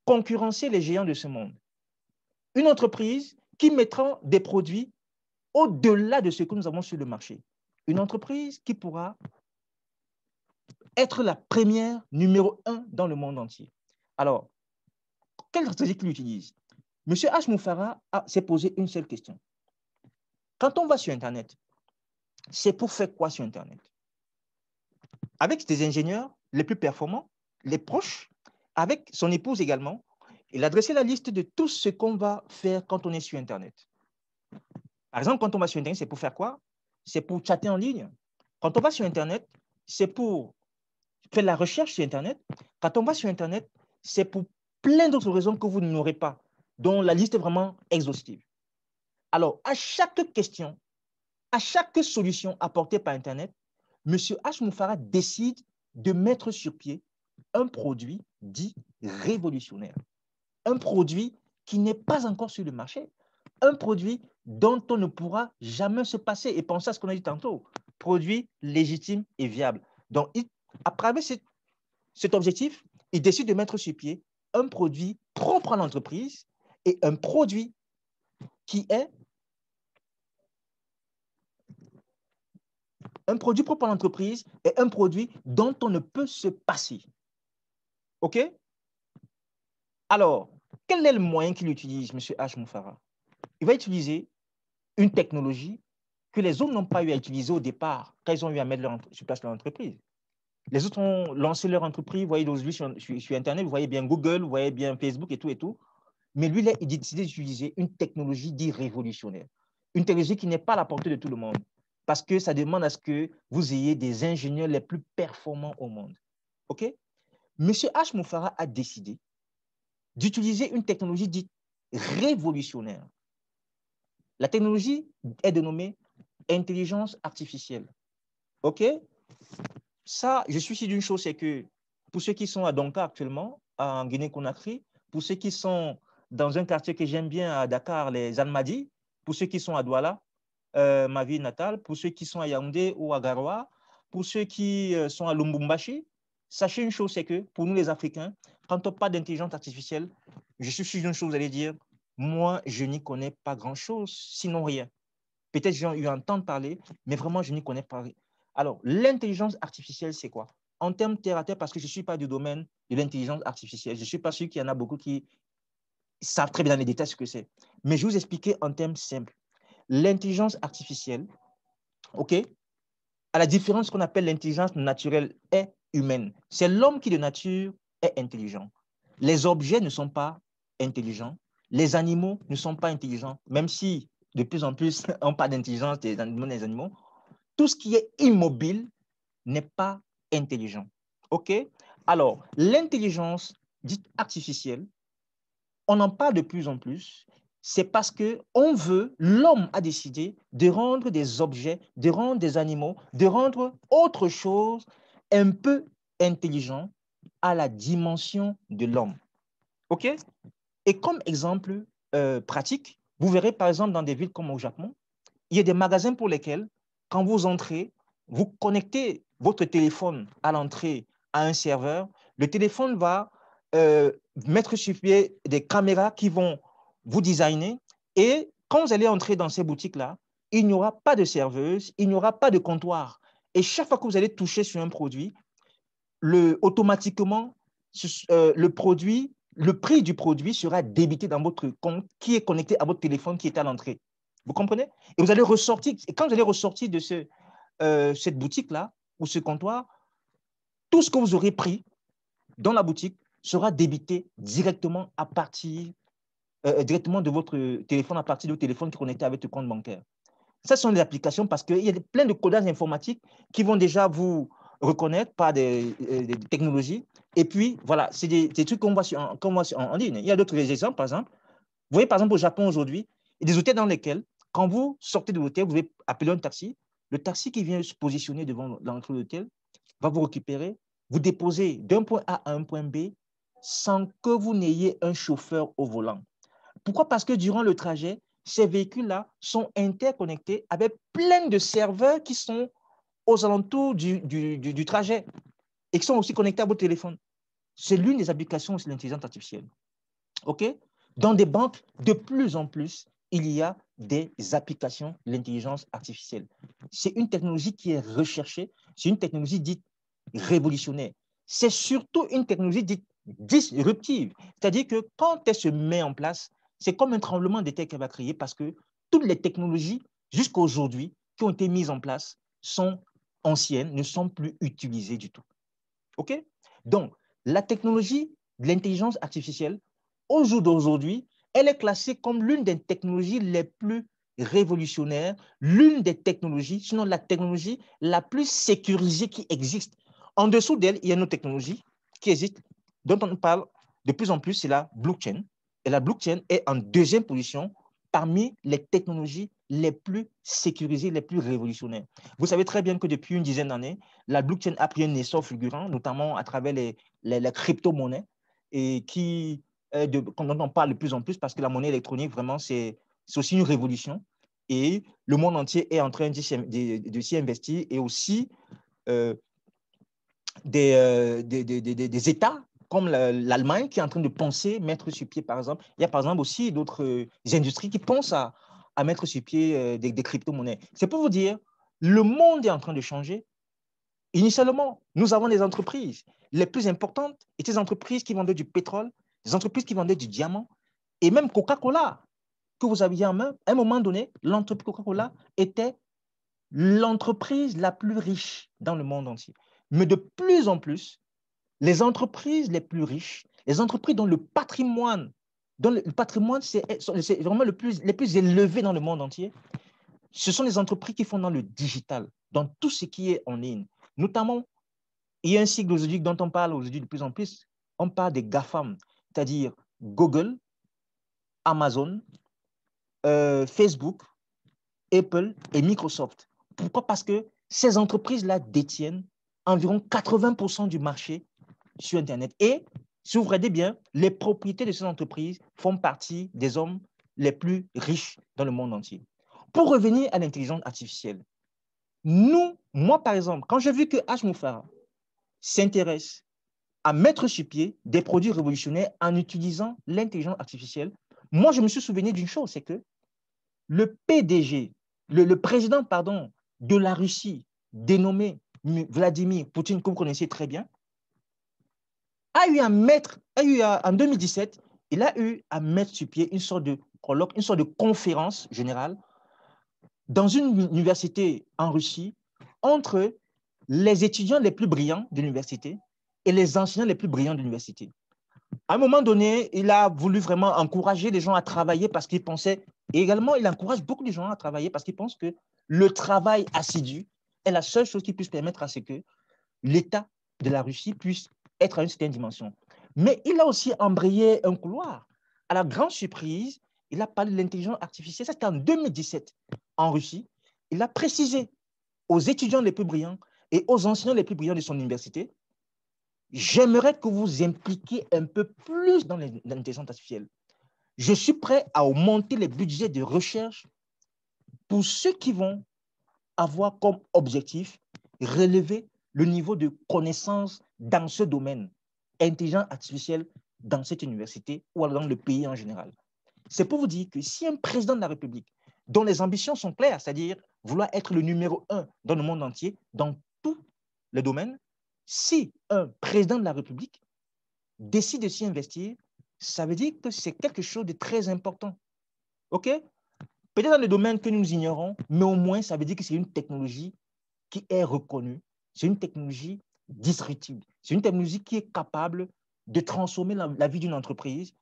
concurrencer les géants de ce monde. Une entreprise qui mettra des produits au-delà de ce que nous avons sur le marché. Une entreprise qui pourra être la première, numéro 1 dans le monde entier. Alors, quelle stratégie qu'il utilise? M. H. Moufara s'est posé une seule question. Quand on va sur Internet, c'est pour faire quoi sur Internet? Avec des ingénieurs les plus performants, les proches, avec son épouse également, il a dressé la liste de tout ce qu'on va faire quand on est sur Internet. Par exemple, quand on va sur Internet, c'est pour faire quoi? C'est pour chatter en ligne. Quand on va sur Internet, c'est pour faire la recherche sur Internet. Quand on va sur Internet, c'est pour plein d'autres raisons que vous n'aurez pas, dont la liste est vraiment exhaustive. Alors, à chaque question, à chaque solution apportée par Internet, M. H. Moufara décide de mettre sur pied un produit dit révolutionnaire. Un produit qui n'est pas encore sur le marché. Un produit dont on ne pourra jamais se passer. Et pensez à ce qu'on a dit tantôt. Produit légitime et viable. Donc, à travers cet objectif, il décide de mettre sur pied un produit propre à l'entreprise et un produit qui est un produit propre à l'entreprise et un produit dont on ne peut se passer. OK? Alors, quel est le moyen qu'il utilise, M. H. Moufara? Il va utiliser une technologie que les autres n'ont pas eu à utiliser au départ quand ils ont eu à mettre sur place leur entreprise. Les autres ont lancé leur entreprise, vous voyez aujourd'hui sur Internet, vous voyez bien Google, vous voyez bien Facebook et tout et tout. Mais lui, il a décidé d'utiliser une technologie dite révolutionnaire. Une technologie qui n'est pas à la portée de tout le monde. Parce que ça demande à ce que vous ayez des ingénieurs les plus performants au monde. OK? M. H. Moufara a décidé d'utiliser une technologie dite révolutionnaire. La technologie est dénommée intelligence artificielle. OK? Ça, je suis sûr d'une chose, c'est que pour ceux qui sont à Donka actuellement, en Guinée-Conakry, pour ceux qui sont dans un quartier que j'aime bien à Dakar, les Almadies, pour ceux qui sont à Douala, ma ville natale, pour ceux qui sont à Yaoundé ou à Garoua, pour ceux qui sont à Lubumbashi, sachez une chose, c'est que pour nous les Africains, quand on parle d'intelligence artificielle, je suis sûr d'une chose, vous allez dire, moi, je n'y connais pas grand-chose, sinon rien. Peut-être j'ai eu entendre parler, mais vraiment, je n'y connais pas rien. Alors, l'intelligence artificielle, c'est quoi? En termes terre à terre, parce que je ne suis pas du domaine de l'intelligence artificielle, je ne suis pas sûr qu'il y en a beaucoup qui savent très bien dans les détails ce que c'est. Mais je vais vous expliquer en termes simples. L'intelligence artificielle, OK, à la différence de ce qu'on appelle l'intelligence naturelle et humaine, c'est l'homme qui de nature est intelligent. Les objets ne sont pas intelligents, les animaux ne sont pas intelligents, même si de plus en plus on parle d'intelligence des animaux, tout ce qui est immobile n'est pas intelligent. OK? Alors, l'intelligence dite artificielle, on en parle de plus en plus, c'est parce que l'homme a décidé de rendre des objets, de rendre des animaux, de rendre autre chose un peu intelligent à la dimension de l'homme. OK? Et comme exemple pratique, vous verrez par exemple dans des villes comme au Japon, il y a des magasins pour lesquels, quand vous entrez, vous connectez votre téléphone à l'entrée à un serveur, le téléphone va mettre sur pied des caméras qui vont vous designer et quand vous allez entrer dans ces boutiques-là, il n'y aura pas de serveuse, il n'y aura pas de comptoir. Et chaque fois que vous allez toucher sur un produit, automatiquement, le prix du produit sera débité dans votre compte qui est connecté à votre téléphone qui est à l'entrée. Vous comprenez? Et vous allez ressortir, et quand vous allez ressortir de cette boutique-là ou ce comptoir, tout ce que vous aurez pris dans la boutique sera débité directement directement de votre téléphone, à partir du téléphone qui est connecté avec le compte bancaire. Ça sont des applications parce qu'il y a plein de codages informatiques qui vont déjà vous reconnaître par des technologies. Et puis, voilà, c'est des trucs qu'on voit en ligne. Il y a d'autres exemples, par exemple. Vous voyez, par exemple, au Japon aujourd'hui, il y a des hôtels dans lesquels, quand vous sortez de l'hôtel, vous devez appeler un taxi. Le taxi qui vient se positionner devant l'entrée de l'hôtel va vous récupérer, vous déposer d'un point A à un point B sans que vous n'ayez un chauffeur au volant. Pourquoi? Parce que durant le trajet, ces véhicules-là sont interconnectés avec plein de serveurs qui sont aux alentours du trajet et qui sont aussi connectés à votre téléphone. C'est l'une des applications de l'intelligence artificielle. OK? Dans des banques, de plus en plus, il y a des applications de l'intelligence artificielle. C'est une technologie qui est recherchée, c'est une technologie dite révolutionnaire. C'est surtout une technologie dite disruptive. C'est-à-dire que quand elle se met en place, c'est comme un tremblement de terre qu'elle va créer parce que toutes les technologies jusqu'à aujourd'hui qui ont été mises en place sont anciennes, ne sont plus utilisées du tout. OK? Donc, la technologie de l'intelligence artificielle, au jour d'aujourd'hui, elle est classée comme l'une des technologies les plus révolutionnaires, l'une des technologies, sinon la technologie la plus sécurisée qui existe. En dessous d'elle, il y a une autre technologie qui existe, dont on parle de plus en plus, c'est la blockchain. Et la blockchain est en deuxième position parmi les technologies les plus sécurisées, les plus révolutionnaires. Vous savez très bien que depuis une dizaine d'années, la blockchain a pris un essor fulgurant, notamment à travers les crypto-monnaies, et dont on parle de plus en plus parce que la monnaie électronique, vraiment, c'est aussi une révolution. Et le monde entier est en train de s'y investir et aussi des États comme l'Allemagne qui est en train de penser mettre sur pied, par exemple. Il y a par exemple aussi d'autres industries qui pensent à mettre sur pied des crypto-monnaies. C'est pour vous dire, le monde est en train de changer. Initialement, nous avons des entreprises. Les plus importantes étaient des entreprises qui vendaient du pétrole, des entreprises qui vendaient du diamant, et même Coca-Cola, que vous aviez en main. À un moment donné, l'entreprise Coca-Cola était l'entreprise la plus riche dans le monde entier. Mais de plus en plus, les entreprises les plus riches, les entreprises dont le patrimoine c'est vraiment les plus élevés dans le monde entier, ce sont les entreprises qui font dans le digital, dans tout ce qui est en ligne. Notamment, il y a un cycle aujourd'hui dont on parle aujourd'hui de plus en plus, on parle des GAFAM, c'est-à-dire Google, Amazon, Facebook, Apple et Microsoft. Pourquoi? Parce que ces entreprises-là détiennent environ 80% du marché sur Internet. Et, si vous regardez bien, les propriétés de ces entreprises font partie des hommes les plus riches dans le monde entier. Pour revenir à l'intelligence artificielle, moi par exemple, quand j'ai vu que H. Moufara s'intéresse à mettre sur pied des produits révolutionnaires en utilisant l'intelligence artificielle, moi je me suis souvenu d'une chose, c'est que le PDG, le président, pardon, de la Russie, dénommé Vladimir Poutine, que vous connaissez très bien, en 2017, il a eu à mettre sur pied une sorte de colloque, une sorte de conférence générale dans une université en Russie entre les étudiants les plus brillants de l'université et les enseignants les plus brillants de l'université. À un moment donné, il a voulu vraiment encourager les gens à travailler parce qu'il pensait, et également il encourage beaucoup de gens à travailler parce qu'il pense que le travail assidu est la seule chose qui puisse permettre à ce que l'État de la Russie puisse être à une certaine dimension. Mais il a aussi embrayé un couloir. À la grande surprise, il a parlé de l'intelligence artificielle. Ça, c'était en 2017 en Russie. Il a précisé aux étudiants les plus brillants et aux enseignants les plus brillants de son université, j'aimerais que vous impliquiez un peu plus dans l'intelligence artificielle. Je suis prêt à augmenter les budgets de recherche pour ceux qui vont avoir comme objectif relever le niveau de connaissance dans ce domaine, intelligence artificielle, dans cette université ou dans le pays en général. C'est pour vous dire que si un président de la République, dont les ambitions sont claires, c'est-à-dire vouloir être le numéro 1 dans le monde entier, dans tous les domaines, si un président de la République décide de s'y investir, ça veut dire que c'est quelque chose de très important. OK? Peut-être dans le domaine que nous ignorons, mais au moins, ça veut dire que c'est une technologie qui est reconnue. C'est une technologie disruptive. C'est une technologie qui est capable de transformer la vie d'une entreprise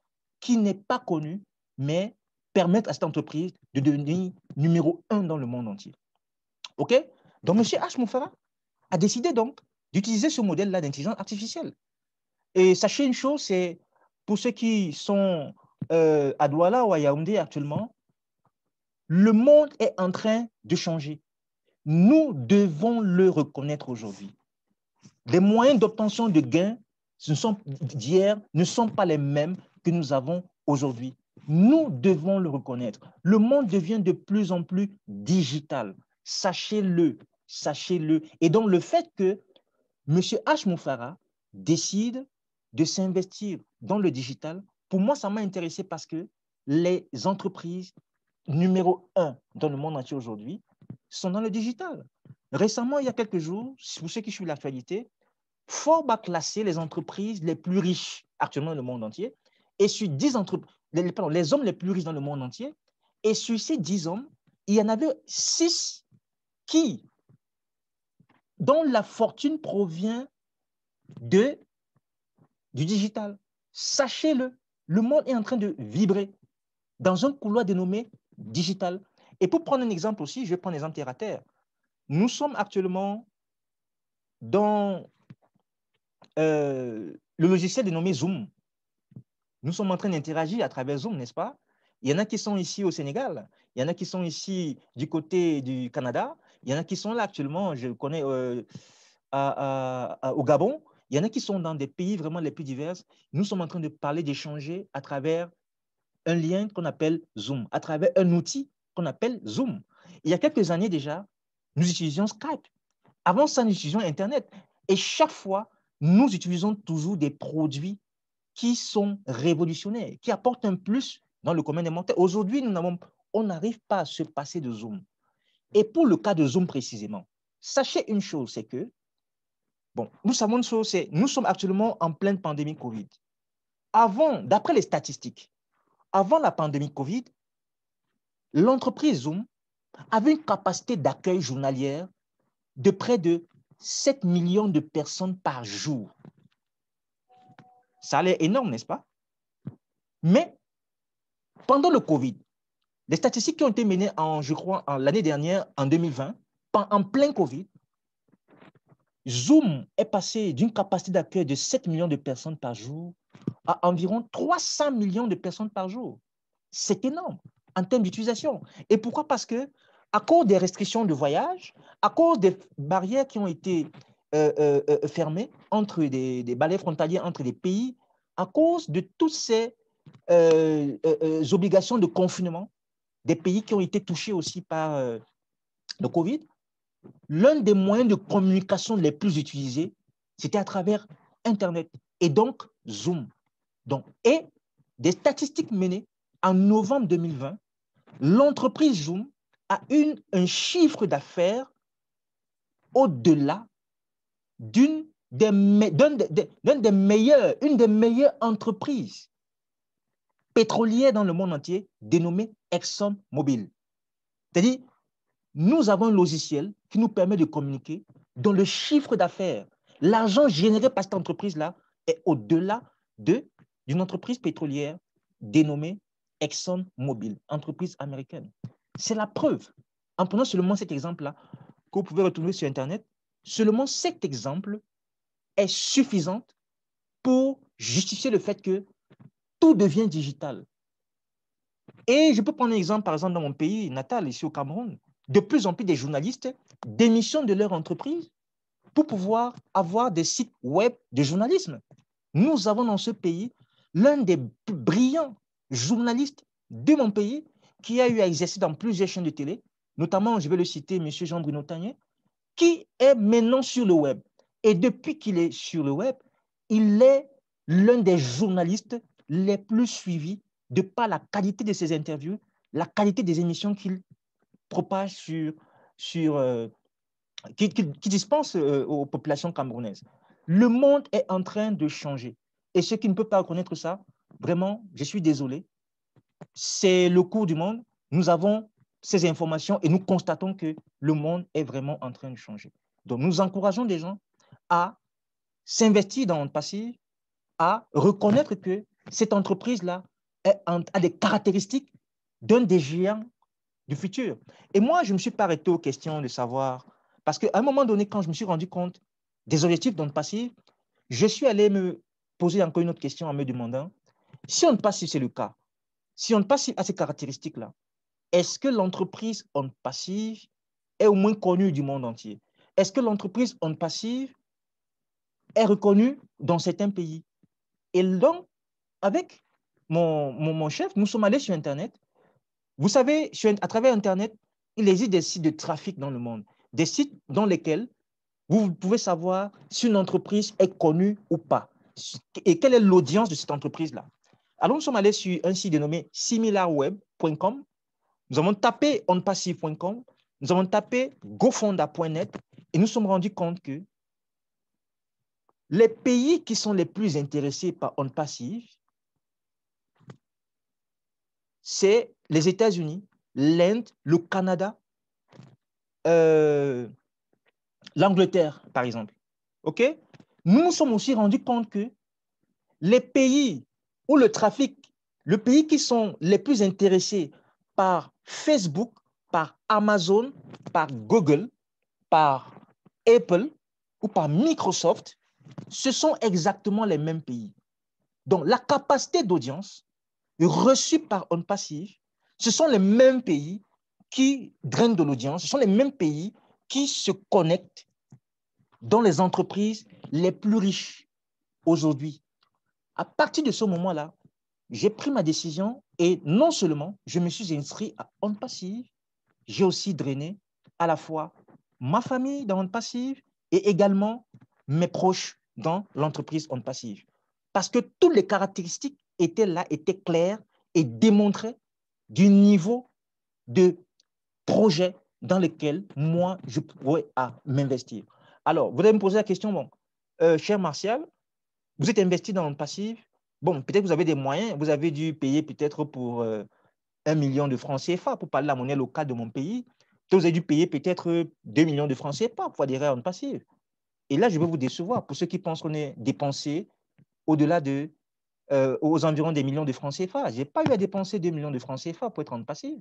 qui n'est pas connue, mais permettre à cette entreprise de devenir numéro 1 dans le monde entier. OK? Donc, M. H. Moufara a décidé donc d'utiliser ce modèle-là d'intelligence artificielle. Et sachez une chose, c'est pour ceux qui sont à Douala ou à Yaoundé actuellement, le monde est en train de changer. Nous devons le reconnaître aujourd'hui. Les moyens d'obtention de gains d'hier ne sont pas les mêmes que nous avons aujourd'hui. Nous devons le reconnaître. Le monde devient de plus en plus digital. Sachez-le, sachez-le. Et donc, le fait que M. H. Moufara décide de s'investir dans le digital, pour moi, ça m'a intéressé parce que les entreprises numéro 1 dans le monde entier aujourd'hui sont dans le digital. Récemment, il y a quelques jours, pour ceux qui suivent l'actualité, Forbes a classé les entreprises les plus riches actuellement dans le monde entier. Et sur 10 entreprises, les hommes les plus riches dans le monde entier, et sur ces 10 hommes, il y en avait 6 dont la fortune provient du digital. Sachez-le, le monde est en train de vibrer dans un couloir dénommé digital. Et pour prendre un exemple aussi, je vais prendre l'exemple terre à terre. Nous sommes actuellement dans le logiciel dénommé Zoom. Nous sommes en train d'interagir à travers Zoom, n'est-ce pas? Il y en a qui sont ici au Sénégal, il y en a qui sont ici du côté du Canada, il y en a qui sont là actuellement, je connais au Gabon, il y en a qui sont dans des pays vraiment les plus divers. Nous sommes en train de parler, d'échanger à travers un lien qu'on appelle Zoom, à travers un outil qu'on appelle Zoom. Il y a quelques années déjà, nous utilisions Skype. Avant ça, nous utilisions Internet. Et chaque fois, nous utilisons toujours des produits qui sont révolutionnaires, qui apportent un plus dans le commun des mortels. Aujourd'hui, on n'arrive pas à se passer de Zoom. Et pour le cas de Zoom précisément, sachez une chose, c'est que, bon, nous savons une chose, c'est nous sommes actuellement en pleine pandémie Covid. Avant, d'après les statistiques, avant la pandémie Covid, l'entreprise Zoom avait une capacité d'accueil journalière de près de 7 millions de personnes par jour. Ça a l'air énorme, n'est-ce pas? Mais pendant le Covid, les statistiques qui ont été menées, je crois, l'année dernière, en 2020, en plein Covid, Zoom est passé d'une capacité d'accueil de 7 millions de personnes par jour à environ 300 millions de personnes par jour. C'est énorme en termes d'utilisation. Et pourquoi? Parce que, à cause des restrictions de voyage, à cause des barrières qui ont été fermées entre des barrières frontalières entre les pays, à cause de toutes ces obligations de confinement des pays qui ont été touchés aussi par le Covid, l'un des moyens de communication les plus utilisés, c'était à travers Internet et donc Zoom. Donc, et des statistiques menées en novembre 2020, l'entreprise Zoom a un chiffre d'affaires au-delà une des meilleures entreprises pétrolières dans le monde entier dénommée ExxonMobil. C'est-à-dire, nous avons un logiciel qui nous permet de communiquer dont le chiffre d'affaires, l'argent généré par cette entreprise-là est au-delà d'une entreprise pétrolière dénommée ExxonMobil, entreprise américaine. C'est la preuve. En prenant seulement cet exemple-là, que vous pouvez retrouver sur Internet, seulement cet exemple est suffisant pour justifier le fait que tout devient digital. Et je peux prendre un exemple, par exemple, dans mon pays natal, ici au Cameroun, de plus en plus des journalistes démissionnent de leur entreprise pour pouvoir avoir des sites web de journalisme. Nous avons dans ce pays l'un des plus brillants journalistes de mon pays qui a eu à exercer dans plusieurs chaînes de télé notamment, je vais le citer, M. Jean-Bruno Tagné, qui est maintenant sur le web. Et depuis qu'il est sur le web, il est l'un des journalistes les plus suivis de par la qualité de ses interviews, la qualité des émissions qu'il propage qui dispense aux populations camerounaises. Le monde est en train de changer. Et ceux qui ne peuvent pas reconnaître ça, vraiment, je suis désolé. C'est le cours du monde. Nous avons ces informations et nous constatons que le monde est vraiment en train de changer. Donc, nous encourageons des gens à s'investir dans le passif, à reconnaître que cette entreprise-là a des caractéristiques d'un des géants du futur. Et moi, je ne me suis pas arrêté aux questions de savoir, parce qu'à un moment donné, quand je me suis rendu compte des objectifs dans le passif, je suis allé me poser encore une autre question en me demandant, si on ne passe, si c'est le cas, si on ne passe à ces caractéristiques-là, est-ce que l'entreprise on passive est au moins connue du monde entier? Est-ce que l'entreprise on passive est reconnue dans certains pays? Et donc, avec mon chef, nous sommes allés sur Internet. Vous savez, à travers Internet, il existe des sites de trafic dans le monde, des sites dans lesquels vous pouvez savoir si une entreprise est connue ou pas et quelle est l'audience de cette entreprise-là. Alors, nous sommes allés sur un site dénommé similarweb.com. Nous avons tapé onpassive.com, nous avons tapé gofonda.net et nous sommes rendus compte que les pays qui sont les plus intéressés par OnPassive, c'est les États-Unis, l'Inde, le Canada, l'Angleterre, par exemple. OK? Nous nous sommes aussi rendus compte que les pays où le trafic, les pays qui sont les plus intéressés par Facebook, par Amazon, par Google, par Apple ou par Microsoft, ce sont exactement les mêmes pays. Donc, la capacité d'audience reçue par OnPassive, ce sont les mêmes pays qui drainent de l'audience, ce sont les mêmes pays qui se connectent dans les entreprises les plus riches aujourd'hui. À partir de ce moment-là, j'ai pris ma décision et non seulement je me suis inscrit à OnPassive, j'ai aussi drainé à la fois ma famille dans OnPassive et également mes proches dans l'entreprise OnPassive. Parce que toutes les caractéristiques étaient là, étaient claires et démontraient du niveau de projet dans lequel moi, je pourrais m'investir. Alors, vous allez me poser la question, bon, cher Martial, vous êtes investi dans OnPassive, bon, peut-être que vous avez des moyens, vous avez dû payer peut-être pour 1 million de francs CFA pour parler la monnaie locale de mon pays. Vous avez dû payer peut-être 2 millions de francs CFA pour adhérer à OnPassive. Et là, je vais vous décevoir pour ceux qui pensent qu'on est dépensé au-delà de, aux environs des millions de francs CFA. Je n'ai pas eu à dépenser 2 millions de francs CFA pour être OnPassive.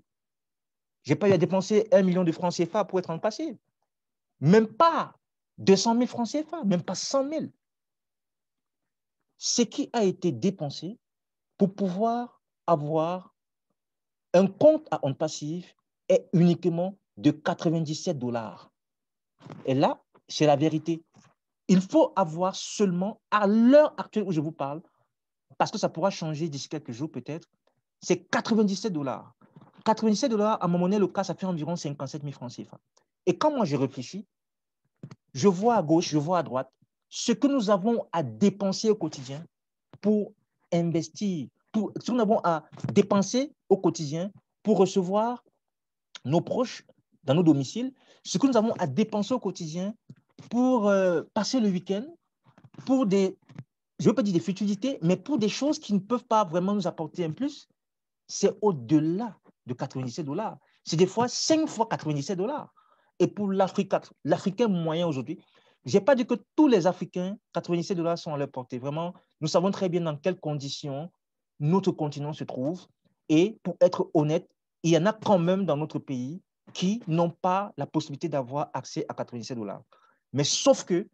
Je n'ai pas eu à dépenser 1 million de francs CFA pour être OnPassive. Même pas 200 000 francs CFA, même pas 100 000. Ce qui a été dépensé pour pouvoir avoir un compte à OnPassive est uniquement de 97 $. Et là, c'est la vérité. Il faut avoir seulement, à l'heure actuelle où je vous parle, parce que ça pourra changer d'ici quelques jours peut-être, c'est 97 $. 97 $ à ma monnaie locale, ça fait environ 57 000 francs CFA. Et quand moi je réfléchis, je vois à gauche, je vois à droite, ce que nous avons à dépenser au quotidien pour investir, ce que nous avons à dépenser au quotidien pour recevoir nos proches dans nos domiciles, ce que nous avons à dépenser au quotidien pour passer le week-end, pour des, je ne veux pas dire des futilités, mais pour des choses qui ne peuvent pas vraiment nous apporter un plus, c'est au-delà de 97 $. C'est des fois 5 fois 97 $. Et pour l'Africain moyen aujourd'hui, je n'ai pas dit que tous les Africains, 97 $ sont à leur portée. Vraiment, nous savons très bien dans quelles conditions notre continent se trouve. Et pour être honnête, il y en a quand même dans notre pays qui n'ont pas la possibilité d'avoir accès à 97 $. Mais sauf que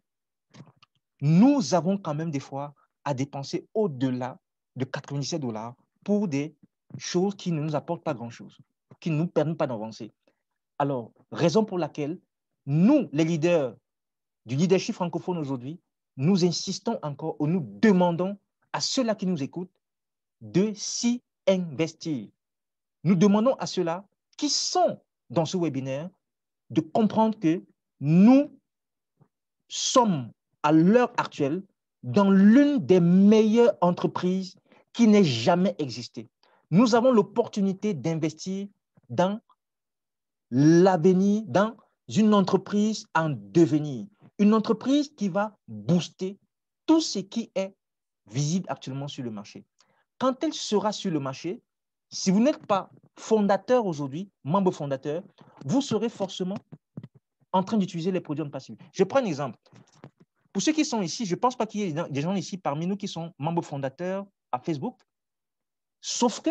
nous avons quand même des fois à dépenser au-delà de 97 $ pour des choses qui ne nous apportent pas grand-chose, qui ne nous permettent pas d'avancer. Alors, raison pour laquelle nous, les leaders du leadership francophone aujourd'hui, nous insistons encore ou nous demandons à ceux-là qui nous écoutent de s'y investir. Nous demandons à ceux-là qui sont dans ce webinaire de comprendre que nous sommes à l'heure actuelle dans l'une des meilleures entreprises qui n'ait jamais existé. Nous avons l'opportunité d'investir dans l'avenir, dans une entreprise en devenir, une entreprise qui va booster tout ce qui est visible actuellement sur le marché. Quand elle sera sur le marché, si vous n'êtes pas fondateur aujourd'hui, membre fondateur, vous serez forcément en train d'utiliser les produits en passif. Je prends un exemple. Pour ceux qui sont ici, je ne pense pas qu'il y ait des gens ici parmi nous qui sont membres fondateurs à Facebook, sauf que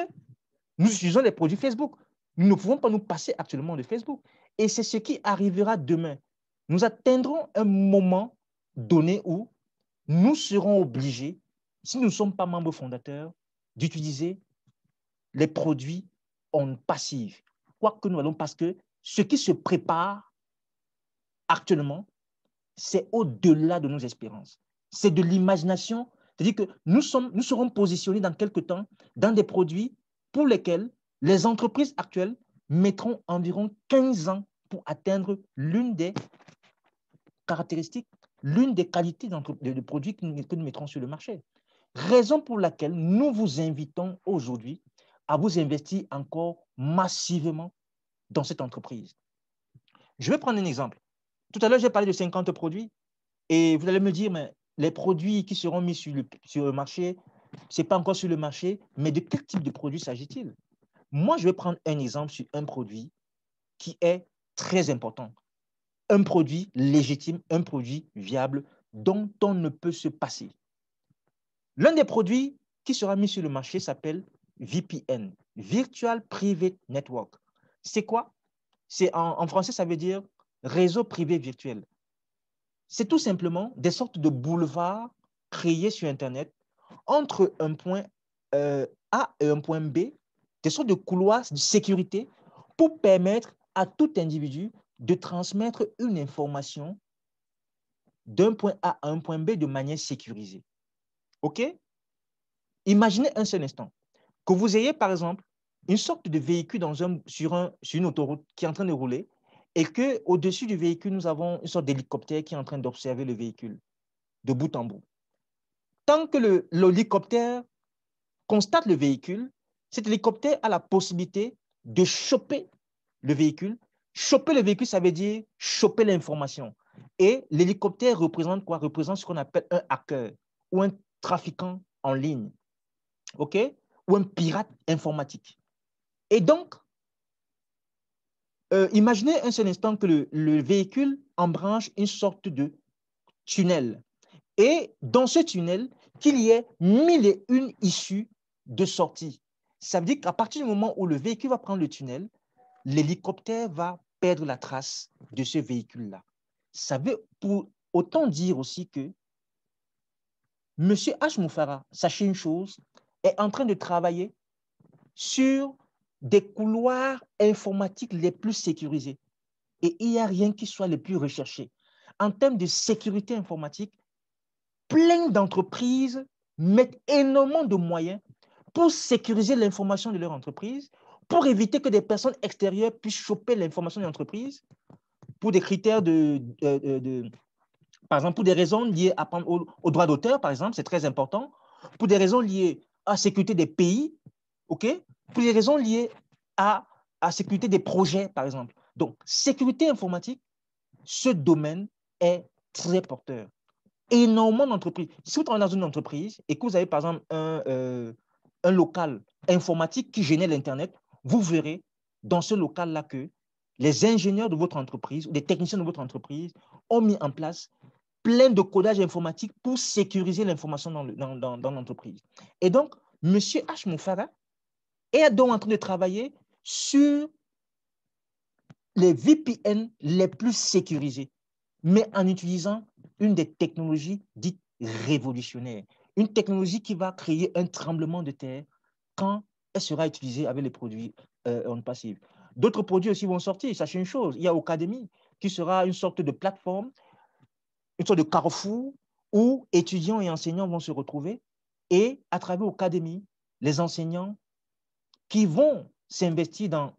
nous utilisons les produits Facebook. Nous ne pouvons pas nous passer actuellement de Facebook. Et c'est ce qui arrivera demain. Nous atteindrons un moment donné où nous serons obligés, si nous ne sommes pas membres fondateurs, d'utiliser les produits en passif. Quoi que nous allons, parce que ce qui se prépare actuellement, c'est au-delà de nos espérances. C'est de l'imagination. C'est-à-dire que nous serons positionnés dans quelques temps dans des produits pour lesquels les entreprises actuelles mettront environ 15 ans pour atteindre l'une des caractéristiques, l'une des qualités de produits que nous mettrons sur le marché. Raison pour laquelle nous vous invitons aujourd'hui à vous investir encore massivement dans cette entreprise. Je vais prendre un exemple. Tout à l'heure, j'ai parlé de 50 produits et vous allez me dire, mais les produits qui seront mis sur le marché, ce n'est pas encore sur le marché, mais de quel type de produit s'agit-il? Moi, je vais prendre un exemple sur un produit qui est très important. Un produit légitime, un produit viable dont on ne peut se passer. L'un des produits qui sera mis sur le marché s'appelle VPN, Virtual Private Network. C'est quoi? En français, ça veut dire réseau privé virtuel. C'est tout simplement des sortes de boulevards créés sur Internet entre un point A et un point B, des sortes de couloirs de sécurité pour permettre à tout individu de transmettre une information d'un point A à un point B de manière sécurisée. OK? Imaginez un seul instant que vous ayez, par exemple, une sorte de véhicule sur une autoroute qui est en train de rouler et qu'au-dessus du véhicule, nous avons une sorte d'hélicoptère qui est en train d'observer le véhicule de bout en bout. Tant que l'hélicoptère constate le véhicule, cet hélicoptère a la possibilité de choper le véhicule. Choper le véhicule, ça veut dire choper l'information. Et l'hélicoptère représente quoi? Représente ce qu'on appelle un hacker ou un trafiquant en ligne, OK? Ou un pirate informatique. Et donc, imaginez un seul instant que le véhicule embranche une sorte de tunnel. Et dans ce tunnel, qu'il y ait 1001 issues de sortie. Ça veut dire qu'à partir du moment où le véhicule va prendre le tunnel, l'hélicoptère va perdre la trace de ce véhicule-là. Ça veut pour autant dire aussi que M. H. Moufara, sachez une chose, est en train de travailler sur des couloirs informatiques les plus sécurisés. Et il n'y a rien qui soit le plus recherché. En termes de sécurité informatique, plein d'entreprises mettent énormément de moyens pour sécuriser l'information de leur entreprise, pour éviter que des personnes extérieures puissent choper l'information de l'entreprise pour des critères par exemple, pour des raisons liées au droit d'auteur, par exemple, c'est très important, pour des raisons liées à la sécurité des pays, OK? Pour des raisons liées à la sécurité des projets, par exemple. Donc, sécurité informatique, ce domaine est très porteur. Énormément d'entreprises. Si vous travaillez dans une entreprise et que vous avez, par exemple, un local informatique qui génère l'Internet, vous verrez dans ce local-là que les ingénieurs de votre entreprise ou les techniciens de votre entreprise ont mis en place plein de codages informatiques pour sécuriser l'information dans l'entreprise. Et donc, M. H. Moufara est donc en train de travailler sur les VPN les plus sécurisés, mais en utilisant une des technologies dites révolutionnaires, une technologie qui va créer un tremblement de terre quand elle sera utilisée avec les produits on passive. D'autres produits aussi vont sortir. Sachez une chose, il y a Academy qui sera une sorte de plateforme, une sorte de carrefour où étudiants et enseignants vont se retrouver et à travers Academy, les enseignants qui vont s'investir dans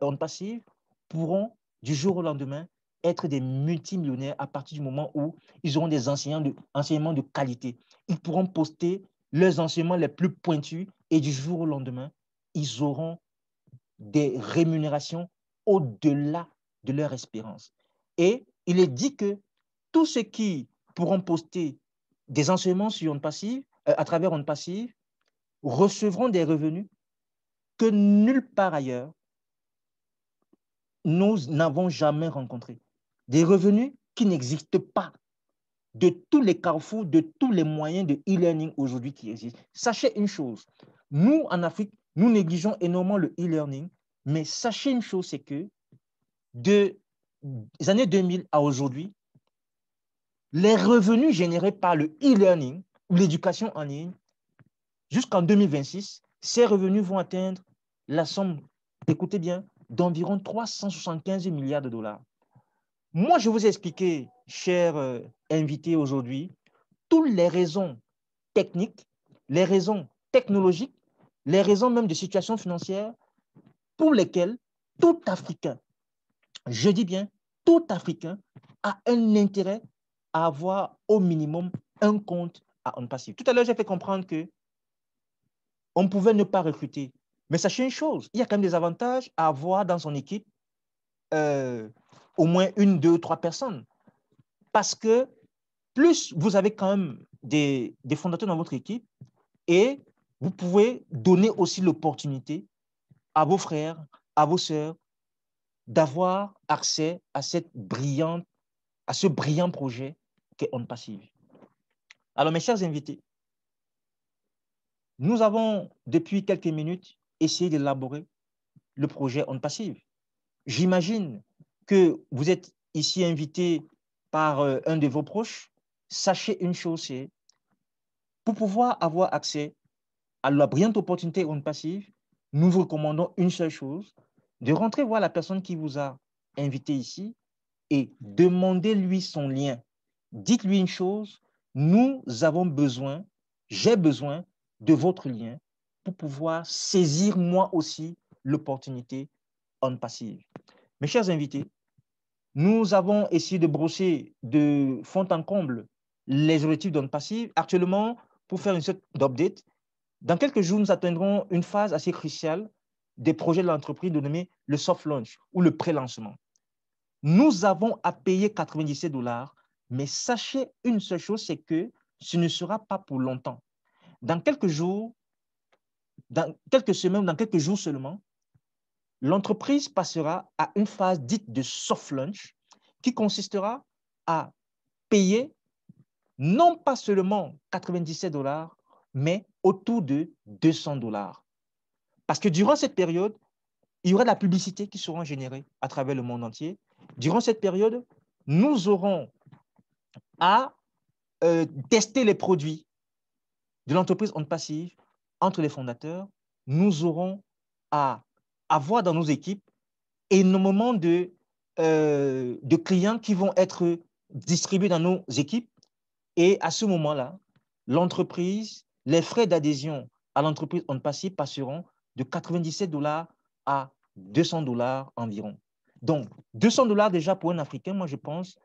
on passive pourront, du jour au lendemain, être des multimillionnaires à partir du moment où ils auront des enseignements de qualité. Ils pourront poster leurs enseignements les plus pointus et du jour au lendemain, ils auront des rémunérations au-delà de leur espérance. Et il est dit que tous ceux qui pourront poster des enseignements sur OnPassive, à travers OnPassive, recevront des revenus que nulle part ailleurs nous n'avons jamais rencontrés. Des revenus qui n'existent pas de tous les carrefours, de tous les moyens de e-learning aujourd'hui qui existent. Sachez une chose, nous en Afrique, nous négligeons énormément le e-learning, mais sachez une chose, c'est que des années 2000 à aujourd'hui, les revenus générés par le e-learning ou l'éducation en ligne, jusqu'en 2026, ces revenus vont atteindre la somme, écoutez bien, d'environ 375 milliards de dollars. Moi, je vous ai expliqué, chers invités aujourd'hui, toutes les raisons techniques, les raisons technologiques, les raisons même de situation financière pour lesquelles tout Africain, je dis bien tout Africain, a un intérêt à avoir au minimum un compte à OnPassive. Tout à l'heure, j'ai fait comprendre qu'on pouvait ne pas recruter. Mais sachez une chose, il y a quand même des avantages à avoir dans son équipe au moins une, deux, trois personnes. Parce que plus vous avez quand même des fondateurs dans votre équipe et vous pouvez donner aussi l'opportunité à vos frères, à vos sœurs d'avoir accès à ce brillant projet qu'est OnPassive. Alors, mes chers invités, nous avons depuis quelques minutes essayé d'élaborer le projet OnPassive. J'imagine que vous êtes ici invité par un de vos proches. Sachez une chose, c'est pour pouvoir avoir accès à la brillante opportunité OnPassive, nous vous recommandons une seule chose, de rentrer voir la personne qui vous a invité ici et demandez-lui son lien. Dites-lui une chose, nous avons besoin, j'ai besoin de votre lien pour pouvoir saisir moi aussi l'opportunité OnPassive. Mes chers invités, nous avons essayé de brosser de fond en comble les objectifs d'OnPassive. Actuellement, pour faire une sorte d'update, dans quelques jours, nous atteindrons une phase assez cruciale des projets de l'entreprise dénommée le soft launch ou le pré-lancement. Nous avons à payer 97 $, mais sachez une seule chose, c'est que ce ne sera pas pour longtemps. Dans quelques jours, dans quelques semaines, dans quelques jours seulement, l'entreprise passera à une phase dite de soft launch qui consistera à payer non pas seulement 97 $, mais autour de 200 $. Parce que durant cette période, il y aura de la publicité qui sera générée à travers le monde entier. Durant cette période, nous aurons à tester les produits de l'entreprise OnPassive entre les fondateurs. Nous aurons à avoir dans nos équipes énormément de clients qui vont être distribués dans nos équipes. Et à ce moment-là, l'entreprise, les frais d'adhésion à l'entreprise OnPassive passeront de 97 $ à 200 $ environ. Donc, 200 $ déjà pour un Africain, moi je pense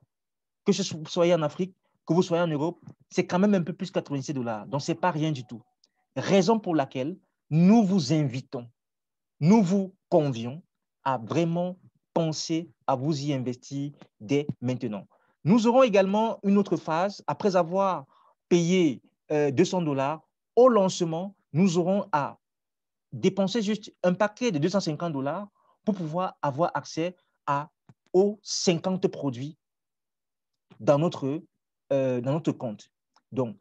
que vous soyez en Afrique, que vous soyez en Europe, c'est quand même un peu plus 97 $. Donc, ce n'est pas rien du tout. Raison pour laquelle nous vous invitons, nous vous convions à vraiment penser à vous y investir dès maintenant. Nous aurons également une autre phase. Après avoir payé 200 $, au lancement, nous aurons à dépenser juste un paquet de 250 $ pour pouvoir avoir accès aux 50 produits dans notre compte. Donc,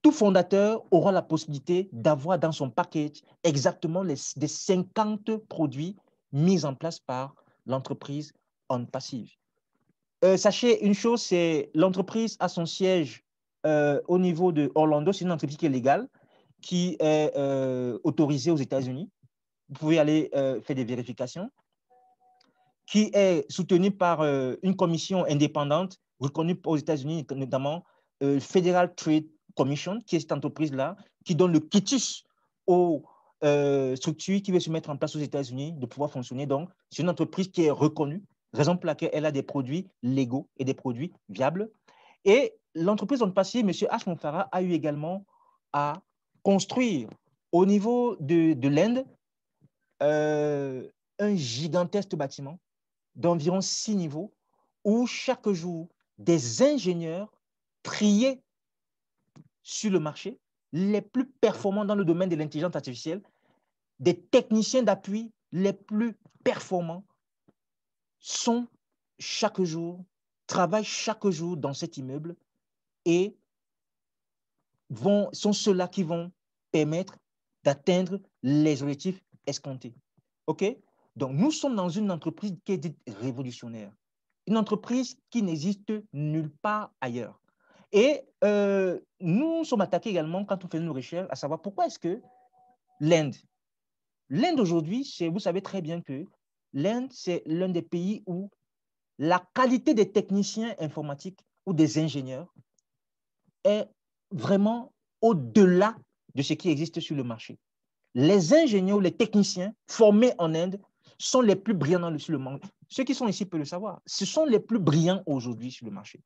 tout fondateur aura la possibilité d'avoir dans son package exactement les 50 produits mis en place par l'entreprise OnPassive. Sachez une chose, c'est l'entreprise a son siège au niveau de Orlando. C'est une entreprise qui est légale, qui est autorisée aux États-Unis. Vous pouvez aller faire des vérifications, qui est soutenue par une commission indépendante reconnue aux États-Unis, notamment Federal Trade Commission, qui est cette entreprise-là, qui donne le quitus aux structure qui veut se mettre en place aux États-Unis de pouvoir fonctionner. Donc, c'est une entreprise qui est reconnue, raison pour laquelle elle a des produits légaux et des produits viables. Et l'entreprise dans le passé, M. H. Monfara a eu également à construire au niveau de l'Inde un gigantesque bâtiment d'environ 6 niveaux où chaque jour, des ingénieurs triaient sur le marché les plus performants dans le domaine de l'intelligence artificielle, des techniciens d'appui les plus performants sont chaque jour, travaillent chaque jour dans cet immeuble et sont ceux-là qui vont permettre d'atteindre les objectifs escomptés. OK? Donc, nous sommes dans une entreprise qui est dite révolutionnaire, une entreprise qui n'existe nulle part ailleurs. Et nous sommes attaqués également quand on fait nos recherches, à savoir pourquoi est-ce que l'Inde aujourd'hui, vous savez très bien que l'Inde, c'est l'un des pays où la qualité des techniciens informatiques ou des ingénieurs est vraiment au-delà de ce qui existe sur le marché. Les ingénieurs, les techniciens formés en Inde sont les plus brillants sur le marché. Ceux qui sont ici peuvent le savoir. Ce sont les plus brillants aujourd'hui sur le marché.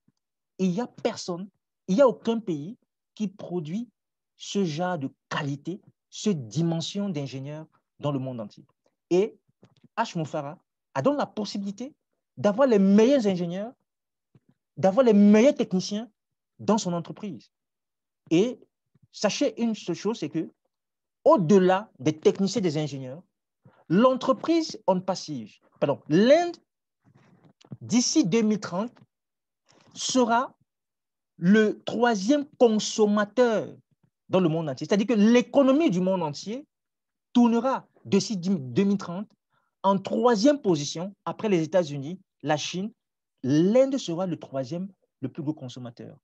Il n'y a personne, il n'y a aucun pays qui produit ce genre de qualité, cette dimension d'ingénieurs dans le monde entier. Et H. Monfara a donc la possibilité d'avoir les meilleurs ingénieurs, d'avoir les meilleurs techniciens dans son entreprise. Et sachez une seule chose, c'est que au-delà des techniciens et des ingénieurs, l'entreprise on passive, pardon, l'Inde, d'ici 2030, sera le 3e consommateur dans le monde entier. C'est-à-dire que l'économie du monde entier tournera d'ici 2030 en 3e position après les États-Unis, la Chine. L'Inde sera le 3e, le plus gros consommateur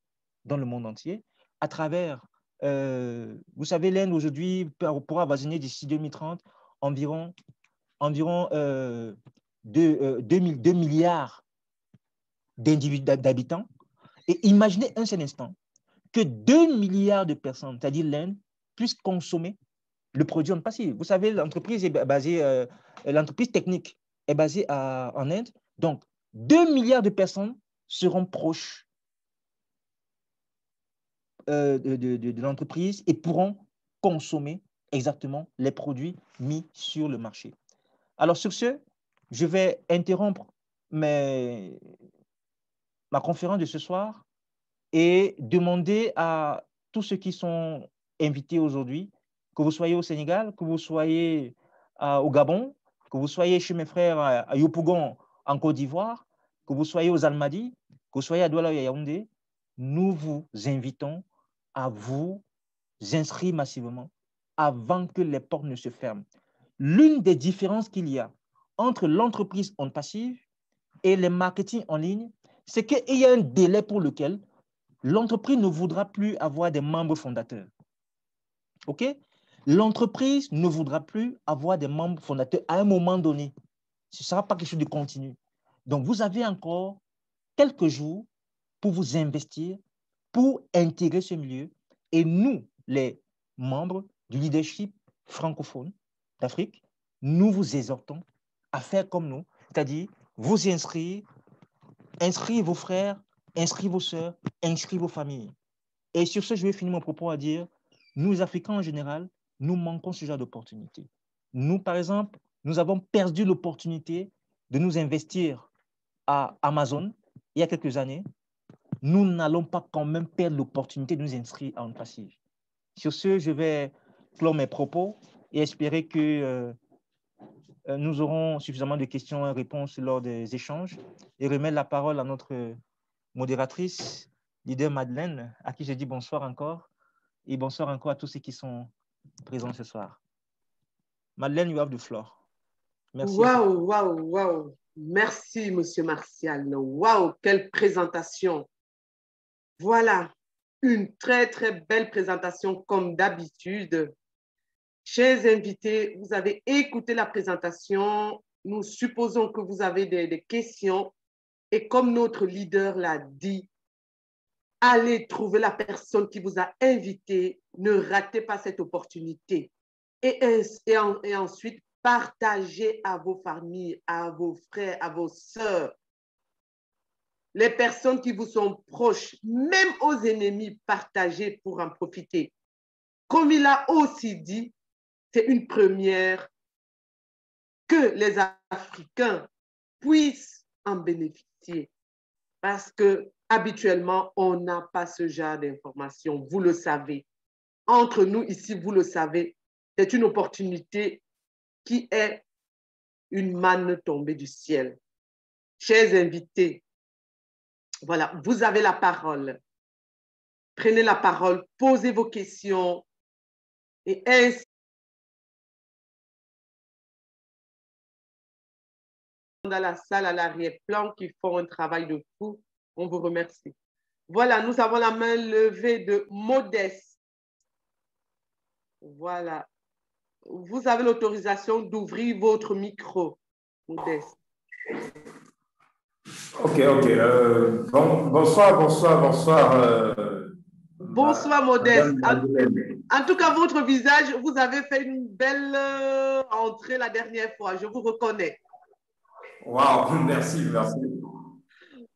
dans le monde entier à travers, vous savez, l'Inde aujourd'hui pourra avoisiner d'ici 2030 environ 2 milliards d'habitants. Et imaginez un seul instant que 2 milliards de personnes, c'est-à-dire l'Inde, puissent consommer le produit en passif. Vous savez, l'entreprise est basée, l'entreprise technique est basée en Inde. Donc, 2 milliards de personnes seront proches de l'entreprise et pourront consommer exactement les produits mis sur le marché. Alors, sur ce, je vais interrompre ma conférence de ce soir et demander à tous ceux qui sont invités aujourd'hui, que vous soyez au Sénégal, que vous soyez au Gabon, que vous soyez chez mes frères à Yopougon en Côte d'Ivoire, que vous soyez aux Almadies, que vous soyez à Douala ou à Yaoundé, nous vous invitons à vous inscrire massivement avant que les portes ne se ferment. L'une des différences qu'il y a entre l'entreprise en passive et les marketing en ligne, c'est qu'il y a un délai pour lequel l'entreprise ne voudra plus avoir des membres fondateurs. OK? L'entreprise ne voudra plus avoir des membres fondateurs à un moment donné. Ce ne sera pas quelque chose de continu. Donc, vous avez encore quelques jours pour vous investir, pour intégrer ce milieu. Et nous, les membres du leadership francophone d'Afrique, nous vous exhortons à faire comme nous, c'est-à-dire vous inscrire vos frères, inscrire vos sœurs, inscrire vos familles. Et sur ce, je vais finir mon propos à dire, nous, les Africains en général, nous manquons ce genre d'opportunité. Nous, par exemple, nous avons perdu l'opportunité de nous investir à Amazon il y a quelques années. Nous n'allons pas quand même perdre l'opportunité de nous inscrire en passive. Sur ce, je vais clore mes propos et espérer que nous aurons suffisamment de questions et réponses lors des échanges et remettre la parole à notre modératrice, leader Madeleine, à qui je dis bonsoir encore et bonsoir encore à tous ceux qui sont présents ce soir. Madeleine, you have the floor. Merci. Waouh, waouh, waouh. Merci, Monsieur Martial. Waouh, quelle présentation. Voilà, une très, très belle présentation comme d'habitude. Chers invités, vous avez écouté la présentation. Nous supposons que vous avez des questions. Et comme notre leader l'a dit, allez trouver la personne qui vous a invité. Ne ratez pas cette opportunité. et ensuite partagez à vos familles, à vos frères, à vos sœurs, les personnes qui vous sont proches, même aux ennemis, partagez pour en profiter. Comme il a aussi dit, c'est une première que les Africains puissent en bénéficier parce que habituellement, on n'a pas ce genre d'informations. Vous le savez. Entre nous ici, vous le savez, c'est une opportunité qui est une manne tombée du ciel. Chers invités, voilà, vous avez la parole. Prenez la parole, posez vos questions et ainsi dans la salle à l'arrière-plan qui font un travail de fou. On vous remercie. Voilà, nous avons la main levée de Modeste. Voilà. Vous avez l'autorisation d'ouvrir votre micro, Modeste. Ok. Bonsoir. Bonsoir, Modeste. En tout cas, votre visage, vous avez fait une belle entrée la dernière fois. Je vous reconnais. Wow, merci.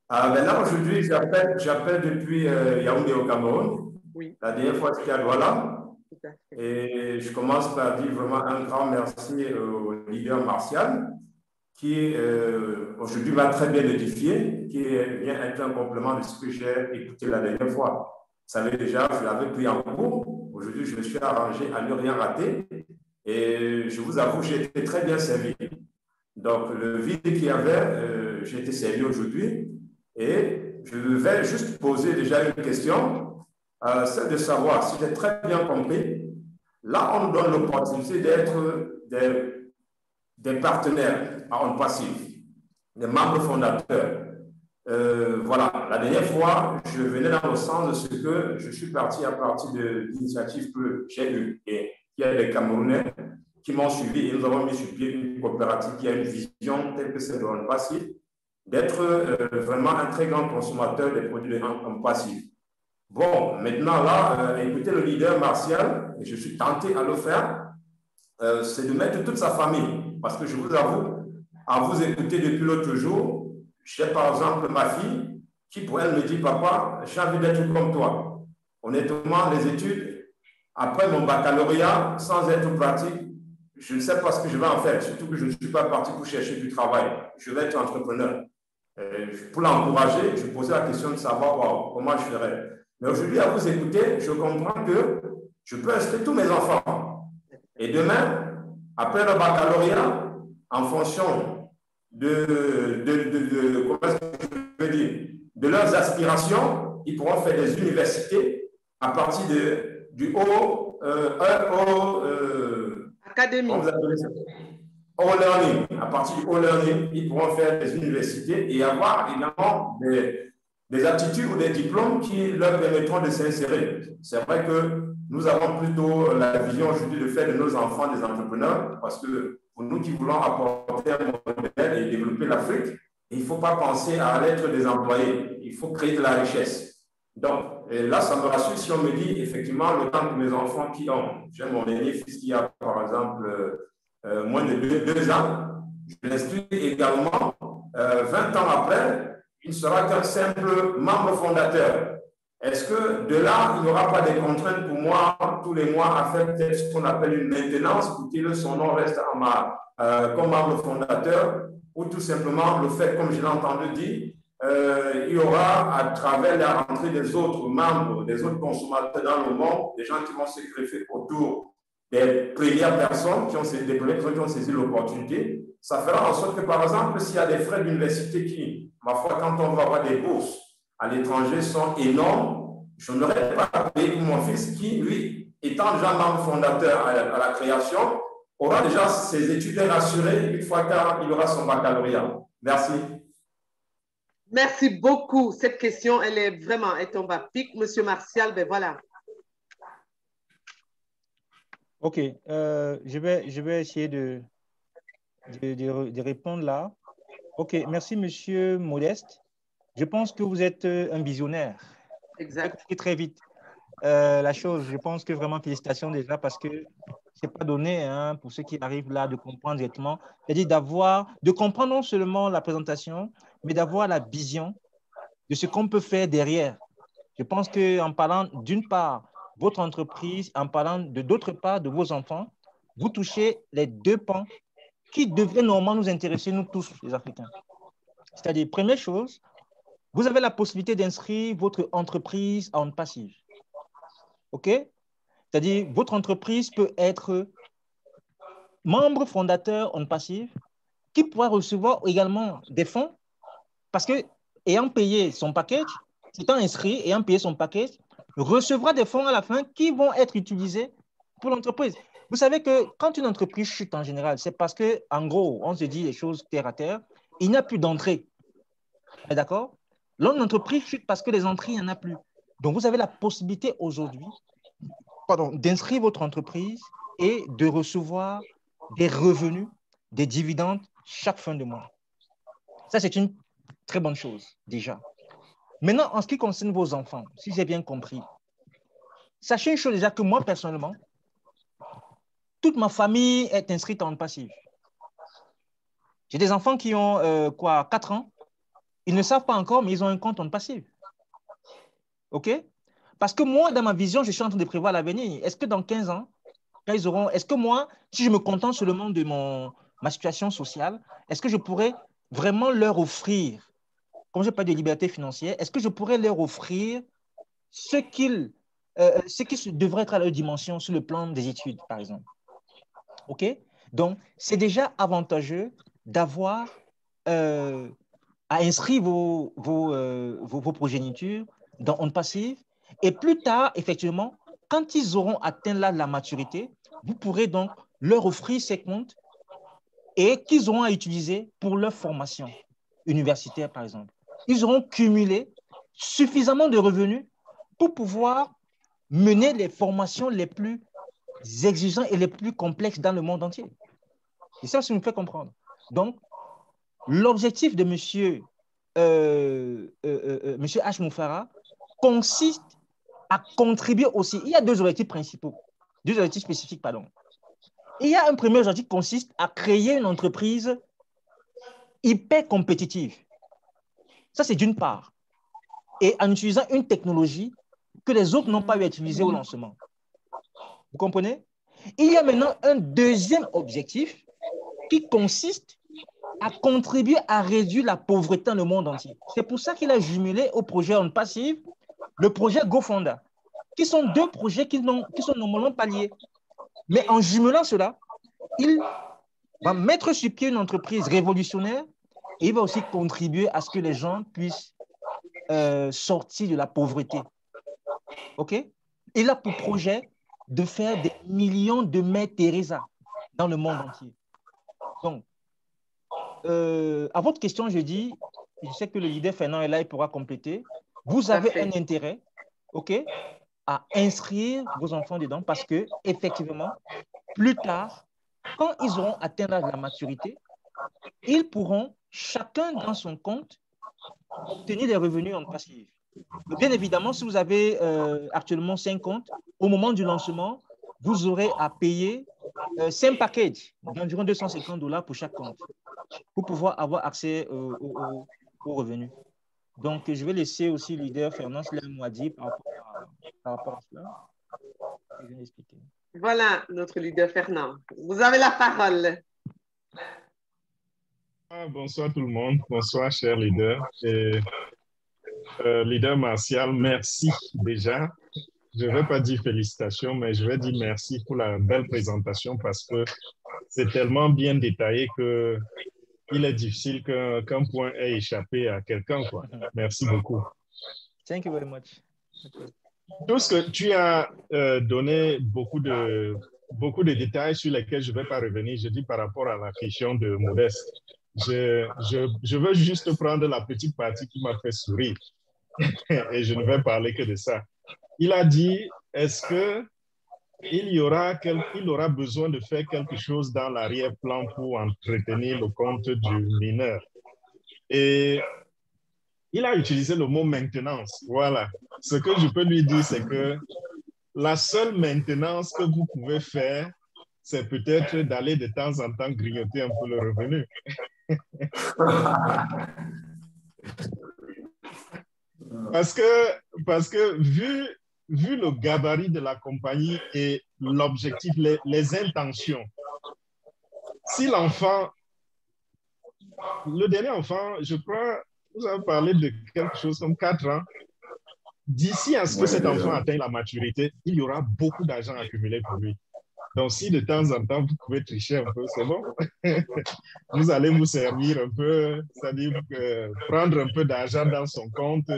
Maintenant, aujourd'hui, j'appelle depuis Yaoundé au Cameroun. Oui. La dernière fois, c'était à Douala. Et je commence par dire vraiment un grand merci au leader Martial qui aujourd'hui m'a très bien édifié, qui vient être un complément de ce que j'ai écouté la dernière fois. Vous savez déjà, je l'avais pris en cours. Aujourd'hui, je me suis arrangé à ne rien rater. Et je vous avoue, j'ai été très bien servi. Donc, le vide qu'il y avait, j'ai été servi aujourd'hui. Et je vais juste poser déjà une question, c'est de savoir si j'ai très bien compris. Là, on nous donne l'opportunité d'être des partenaires à On Passive, des membres fondateurs. Voilà, la dernière fois, je venais dans le sens de ce que je suis parti à partir de l'initiative que j'ai eue et il y a des Camerounais qui m'ont suivi et nous avons mis sur pied une coopérative qui a une vision telle que celle de On Passive, d'être vraiment un très grand consommateur des produits de On Passive. Bon, maintenant là, écoutez le leader Martial, et je suis tenté à le faire, c'est de mettre toute sa famille. Parce que je vous avoue, à vous écouter depuis l'autre jour, j'ai par exemple ma fille qui pour elle me dit, papa, j'ai envie d'être comme toi. Honnêtement, les études, après mon baccalauréat, sans être pratique, je ne sais pas ce que je vais en faire, surtout que je ne suis pas parti pour chercher du travail. Je vais être entrepreneur. Pour l'encourager, je posais la question de savoir wow, comment je ferais. Mais aujourd'hui, à vous écouter, je comprends que je peux inscrire tous mes enfants. Et demain, après le baccalauréat, en fonction comment est-ce que je veux dire, de leurs aspirations, ils pourront faire des universités à partir du haut académie. Haut learning. À partir du haut learning, ils pourront faire des universités et avoir également des aptitudes ou des diplômes qui leur permettront de s'insérer. C'est vrai que nous avons plutôt la vision aujourd'hui de faire de nos enfants des entrepreneurs parce que pour nous qui voulons apporter un modèle et développer l'Afrique, il ne faut pas penser à être des employés, il faut créer de la richesse. Donc là, ça me rassure si on me dit effectivement le temps que mes enfants qui ont, j'ai mon aîné fils qui a par exemple moins de 2 ans, je l'inscris également 20 ans après, il ne sera qu'un simple membre fondateur. Est-ce que de là, il n'y aura pas des contraintes pour moi tous les mois à faire peut-être ce qu'on appelle une maintenance pour que son nom reste comme membre fondateur ou tout simplement le fait, comme je l'ai entendu dire, il y aura à travers la rentrée des autres membres, des autres consommateurs dans le monde, des gens qui vont se greffer autour des premières personnes qui ont saisi l'opportunité. Ça fera en sorte que, par exemple, s'il y a des frais d'université qui, ma foi, quand on va avoir des bourses à l'étranger sont énormes, je n'aurais pas payé pour mon fils qui, lui, étant déjà membre fondateur à la création, aura déjà ses études rassurées une fois qu'il aura son baccalauréat. Merci. Merci beaucoup. Cette question, elle est vraiment, elle tombe à pic. Monsieur Martial, ben voilà. OK. Je vais essayer de répondre là. OK. Merci, monsieur Modeste. Je pense que vous êtes un visionnaire. Exact. Très vite. La chose, je pense que vraiment félicitations déjà parce que Ce n'est pas donné hein, pour ceux qui arrivent là de comprendre directement. C'est-à-dire de comprendre non seulement la présentation, mais d'avoir la vision de ce qu'on peut faire derrière. Je pense qu'en parlant d'une part, votre entreprise, en parlant de d'autre part de vos enfants, vous touchez les deux pans qui devraient normalement nous intéresser, nous tous, les Africains. C'est-à-dire, première chose, vous avez la possibilité d'inscrire votre entreprise en passive. OK? C'est-à-dire, votre entreprise peut être membre fondateur en passive qui pourra recevoir également des fonds parce que, ayant payé son package, étant inscrit, ayant payé son package, recevra des fonds à la fin qui vont être utilisés pour l'entreprise. Vous savez que quand une entreprise chute en général, c'est parce que, en gros, on se dit les choses terre à terre, il n'y a plus d'entrée. D'accord? L'entreprise chute parce que les entrées, il n'y en a plus. Donc, vous avez la possibilité aujourd'hui d'inscrire votre entreprise et de recevoir des revenus, des dividendes chaque fin de mois. Ça, c'est une très bonne chose, déjà. Maintenant, en ce qui concerne vos enfants, si j'ai bien compris, sachez une chose déjà que moi, personnellement, toute ma famille est inscrite en passif. J'ai des enfants qui ont 4 ans. Ils ne savent pas encore, mais ils ont un compte en passif. OK? Parce que moi, dans ma vision, je suis en train de prévoir l'avenir. Est-ce que dans 15 ans, quand ils auront, est-ce que moi, si je me contente seulement de ma situation sociale, est-ce que je pourrais vraiment leur offrir, comme je parle de liberté financière, est-ce que je pourrais leur offrir ce qui devrait être à leur dimension sur le plan des études, par exemple? OK? Donc, c'est déjà avantageux d'avoir à inscrire vos progénitures dans On Passive. Et plus tard, effectivement, quand ils auront atteint là la maturité, vous pourrez donc leur offrir ces comptes et qu'ils auront à utiliser pour leur formation universitaire, par exemple. Ils auront cumulé suffisamment de revenus pour pouvoir mener les formations les plus exigeantes et les plus complexes dans le monde entier. Et ça, ça me fait comprendre. Donc, l'objectif de monsieur H. Moufara consiste à contribuer aussi. Il y a deux objectifs principaux, deux objectifs spécifiques, pardon. Il y a un premier objectif qui consiste à créer une entreprise hyper compétitive. Ça, c'est d'une part. Et en utilisant une technologie que les autres n'ont pas eu à utiliser au lancement. Vous comprenez? Il y a maintenant un deuxième objectif qui consiste à contribuer à réduire la pauvreté dans le monde entier. C'est pour ça qu'il a jumelé au projet On Passive le projet GoFonda, qui sont deux projets qui sont normalement pas liés. Mais en jumelant cela, il va mettre sur pied une entreprise révolutionnaire et il va aussi contribuer à ce que les gens puissent sortir de la pauvreté. OK? Il a pour projet de faire des millions de Mère Teresa dans le monde entier. Donc, à votre question, je dis, je sais que le leader Fernand est là, il pourra compléter. Vous avez un intérêt, OK, à inscrire vos enfants dedans parce que, effectivement, plus tard, quand ils auront atteint l'âge de la maturité, ils pourront, chacun dans son compte, obtenir des revenus en passif. Bien évidemment, si vous avez actuellement 5 comptes, au moment du lancement, vous aurez à payer 5 packages d'environ $250 pour chaque compte pour pouvoir avoir accès aux revenus. Donc, je vais laisser aussi le leader Fernand s'il a un mot à dire par rapport à cela. Je vais l'expliquer. Voilà notre leader Fernand. Vous avez la parole. Bonsoir tout le monde. Bonsoir, cher leader. Leader Martial, merci déjà. Je ne vais pas dire félicitations, mais je vais dire merci pour la belle présentation parce que c'est tellement bien détaillé qu'il est difficile qu'un point ait échappé à quelqu'un. Merci beaucoup. Thank you very much. Tout ce que tu as donné beaucoup de détails sur lesquels je ne vais pas revenir. Je dis par rapport à la question de Modeste. Je veux juste prendre la petite partie qui m'a fait sourire et je ne vais parler que de ça. Il a dit, est-ce qu'il aura besoin de faire quelque chose dans l'arrière-plan pour entretenir le compte du mineur? Et il a utilisé le mot maintenance. Voilà. Ce que je peux lui dire, c'est que la seule maintenance que vous pouvez faire, c'est peut-être d'aller de temps en temps grignoter un peu le revenu. Parce que vu le gabarit de la compagnie et l'objectif, les intentions, si l'enfant, le dernier enfant, je crois, vous avez parlé de quelque chose comme 4 ans, d'ici à ce que cet enfant atteigne la maturité, il y aura beaucoup d'argent accumulé pour lui. Donc, si de temps en temps, vous pouvez tricher un peu, c'est bon. Vous allez vous servir un peu, c'est-à-dire prendre un peu d'argent dans son compte.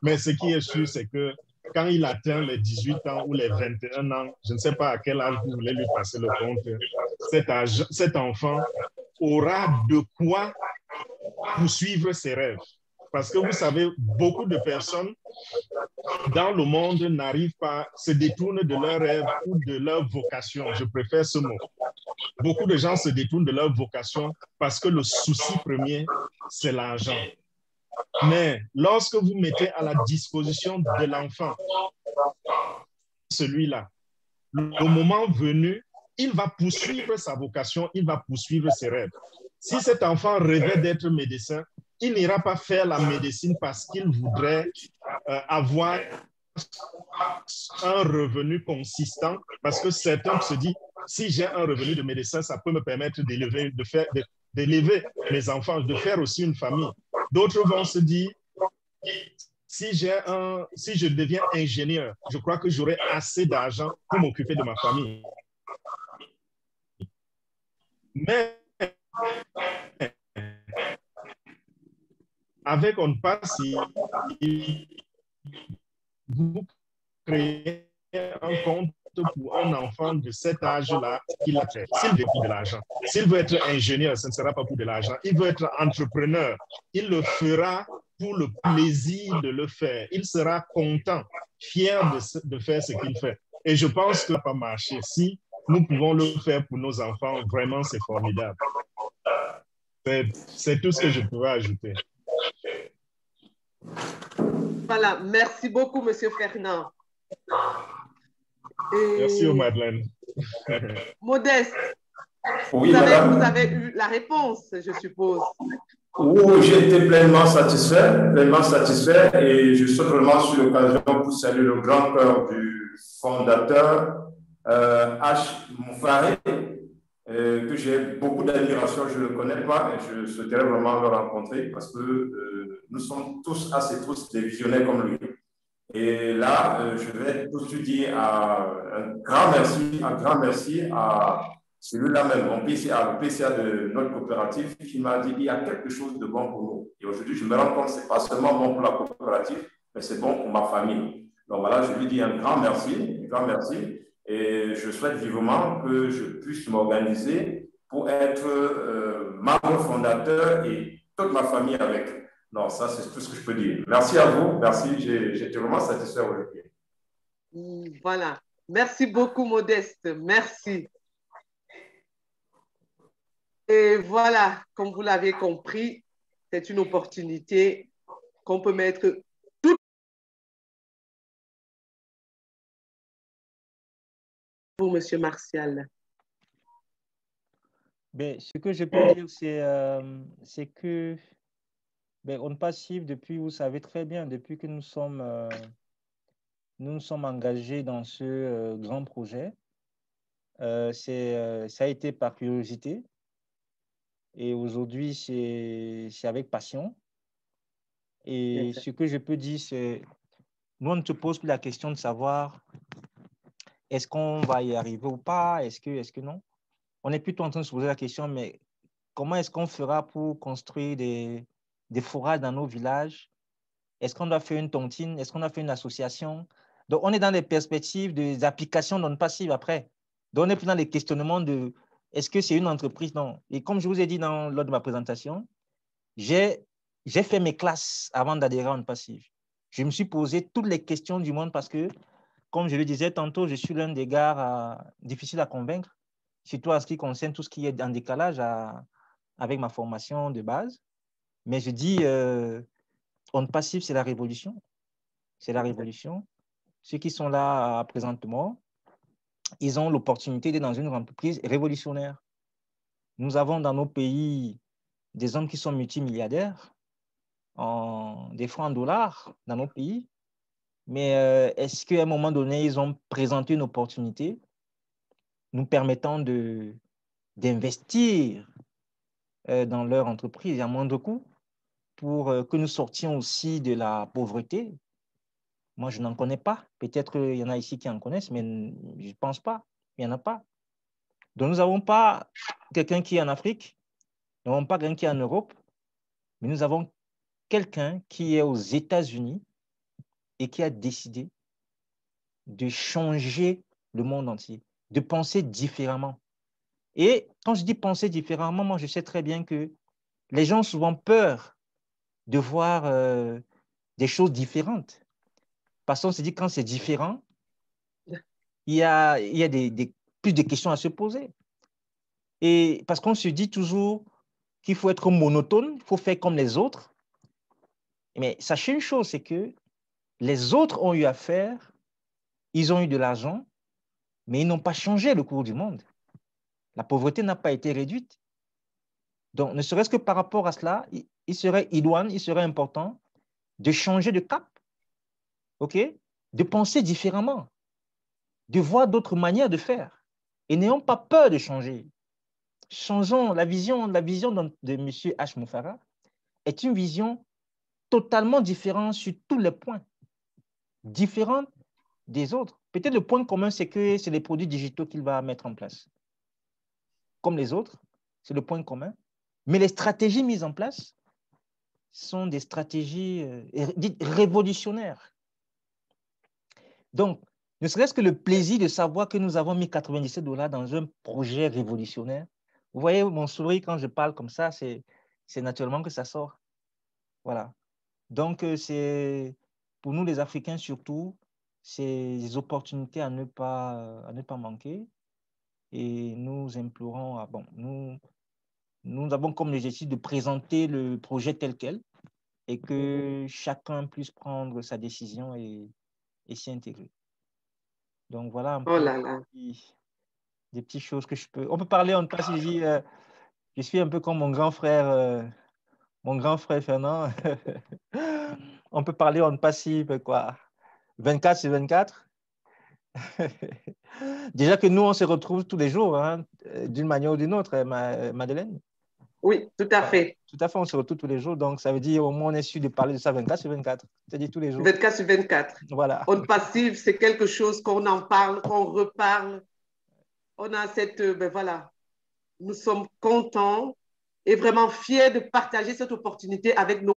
Mais ce qui est sûr, c'est que quand il atteint les 18 ans ou les 21 ans, je ne sais pas à quel âge vous voulez lui passer le compte, cet enfant aura de quoi poursuivre ses rêves. Parce que vous savez, beaucoup de personnes dans le monde n'arrivent pas, se détournent de leur rêve ou de leur vocation. Je préfère ce mot. Beaucoup de gens se détournent de leur vocation parce que le souci premier, c'est l'argent. Mais lorsque vous mettez à la disposition de l'enfant celui-là, le moment venu, il va poursuivre sa vocation, il va poursuivre ses rêves. Si cet enfant rêvait d'être médecin, il n'ira pas faire la médecine parce qu'il voudrait avoir un revenu consistant, parce que certains se disent, si j'ai un revenu de médecin, ça peut me permettre d'élever mes enfants, de faire aussi une famille. D'autres vont se dire, si je deviens ingénieur, je crois que j'aurai assez d'argent pour m'occuper de ma famille. Mais avec On Passe, vous créez un compte pour un enfant de cet âge-là qu'il a fait. S'il veut de l'argent, s'il veut être ingénieur, ce ne sera pas pour de l'argent. Il veut être entrepreneur, il le fera pour le plaisir de le faire. Il sera content, fier de faire ce qu'il fait. Et je pense que ça va pas marcher. Si nous pouvons le faire pour nos enfants, vraiment, c'est formidable. C'est tout ce que je pourrais ajouter. Voilà, merci beaucoup, Monsieur Fernand. Merci, Madeleine. Modeste, oui, vous avez eu la réponse, je suppose. Oui, j'ai été pleinement satisfait et je saute vraiment sur l'occasion pour saluer le grand cœur du fondateur H. Moufaré, que j'ai beaucoup d'admiration, je ne le connais pas et je souhaiterais vraiment le rencontrer parce que nous sommes tous tous des visionnaires comme lui. Et là, je vais tout de suite dire un grand merci à celui-là même, le PCA de notre coopérative, qui m'a dit qu'il y a quelque chose de bon pour nous. Et aujourd'hui, je me rends compte que ce n'est pas seulement bon pour la coopérative, mais c'est bon pour ma famille. Donc voilà, je lui dis un grand merci. Et je souhaite vivement que je puisse m'organiser pour être membre fondateur et toute ma famille avec. Non, ça, c'est tout ce que je peux dire. Merci à vous. Merci. J'étais vraiment satisfait aujourd'hui. Voilà. Merci beaucoup, Modeste. Merci. Et voilà, comme vous l'avez compris, c'est une opportunité qu'on peut mettre tout pour Monsieur Martial. Ben, ce que je peux dire, c'est que On Passive, depuis, vous savez très bien, depuis que nous sommes engagés dans ce grand projet, ça a été par curiosité. Et aujourd'hui, c'est avec passion. Et ce que je peux dire, c'est, nous, on ne se pose plus la question de savoir est-ce qu'on va y arriver ou pas, est-ce que non. On est plutôt en train de se poser la question, mais comment est-ce qu'on fera pour construire des forages dans nos villages? Est-ce qu'on doit faire une tontine? Est-ce qu'on doit faire une association? Donc, on est dans les perspectives des applications non passives après. Donc, on est plus dans les questionnements de est-ce que c'est une entreprise? Non. Et comme je vous ai dit lors de ma présentation, j'ai fait mes classes avant d'adhérer à On Passive. Je me suis posé toutes les questions du monde parce que, comme je le disais tantôt, je suis l'un des gars difficiles à convaincre, surtout en ce qui concerne tout ce qui est en décalage avec ma formation de base. Mais je dis, On Passive, c'est la révolution. C'est la révolution. Ceux qui sont là présentement, ils ont l'opportunité d'être dans une entreprise révolutionnaire. Nous avons dans nos pays des hommes qui sont multimilliardaires, des fois en dollars dans nos pays. Mais est-ce qu'à un moment donné, ils ont présenté une opportunité nous permettant d'investir dans leur entreprise à moindre coût pour que nous sortions aussi de la pauvreté? Moi, je n'en connais pas. Peut-être il y en a ici qui en connaissent, mais je ne pense pas. Il n'y en a pas. Donc, nous n'avons pas quelqu'un qui est en Afrique, nous n'avons pas quelqu'un qui est en Europe, mais nous avons quelqu'un qui est aux États-Unis et qui a décidé de changer le monde entier, de penser différemment. Et quand je dis penser différemment, moi, je sais très bien que les gens ont souvent peur de voir des choses différentes. Parce qu'on se dit que quand c'est différent, il y a plus de questions à se poser. Et parce qu'on se dit toujours qu'il faut être monotone, il faut faire comme les autres. Mais sachez une chose, c'est que les autres ont eu à faire, ils ont eu de l'argent, mais ils n'ont pas changé le cours du monde. La pauvreté n'a pas été réduite. Donc, ne serait-ce que par rapport à cela, il serait idoine, il serait important de changer de cap, ok? De penser différemment, de voir d'autres manières de faire. Et n'ayons pas peur de changer. Changeons la vision de M. H. Moufara est une vision totalement différente sur tous les points, différente des autres. Peut-être le point commun, c'est que c'est les produits digitaux qu'il va mettre en place. Comme les autres, c'est le point commun. Mais les stratégies mises en place sont des stratégies dites révolutionnaires. Donc, ne serait-ce que le plaisir de savoir que nous avons mis 97 $ dans un projet révolutionnaire. Vous voyez mon sourire quand je parle comme ça, c'est naturellement que ça sort. Voilà. Donc, c'est pour nous les Africains surtout, c'est des opportunités à ne pas manquer. Et nous implorons, nous avons comme objectif de présenter le projet tel quel et que chacun puisse prendre sa décision et s'y intégrer. Donc, voilà un peu des petites choses que je peux... On peut parler, on passe ici, je suis un peu comme mon grand frère Fernand. On peut parler, on passe ici, quoi, 24 sur 24. Déjà que nous, on se retrouve tous les jours, hein, d'une manière ou d'une autre, Madeleine. Oui, tout à fait. Tout à fait, on se retrouve tous les jours. Donc, ça veut dire au moins on est sûr de parler de ça 24 sur 24. C'est-à-dire tous les jours. 24 sur 24. Voilà. On passive, c'est quelque chose qu'on en parle, qu'on reparle. On a cette... voilà. Nous sommes contents et vraiment fiers de partager cette opportunité avec nos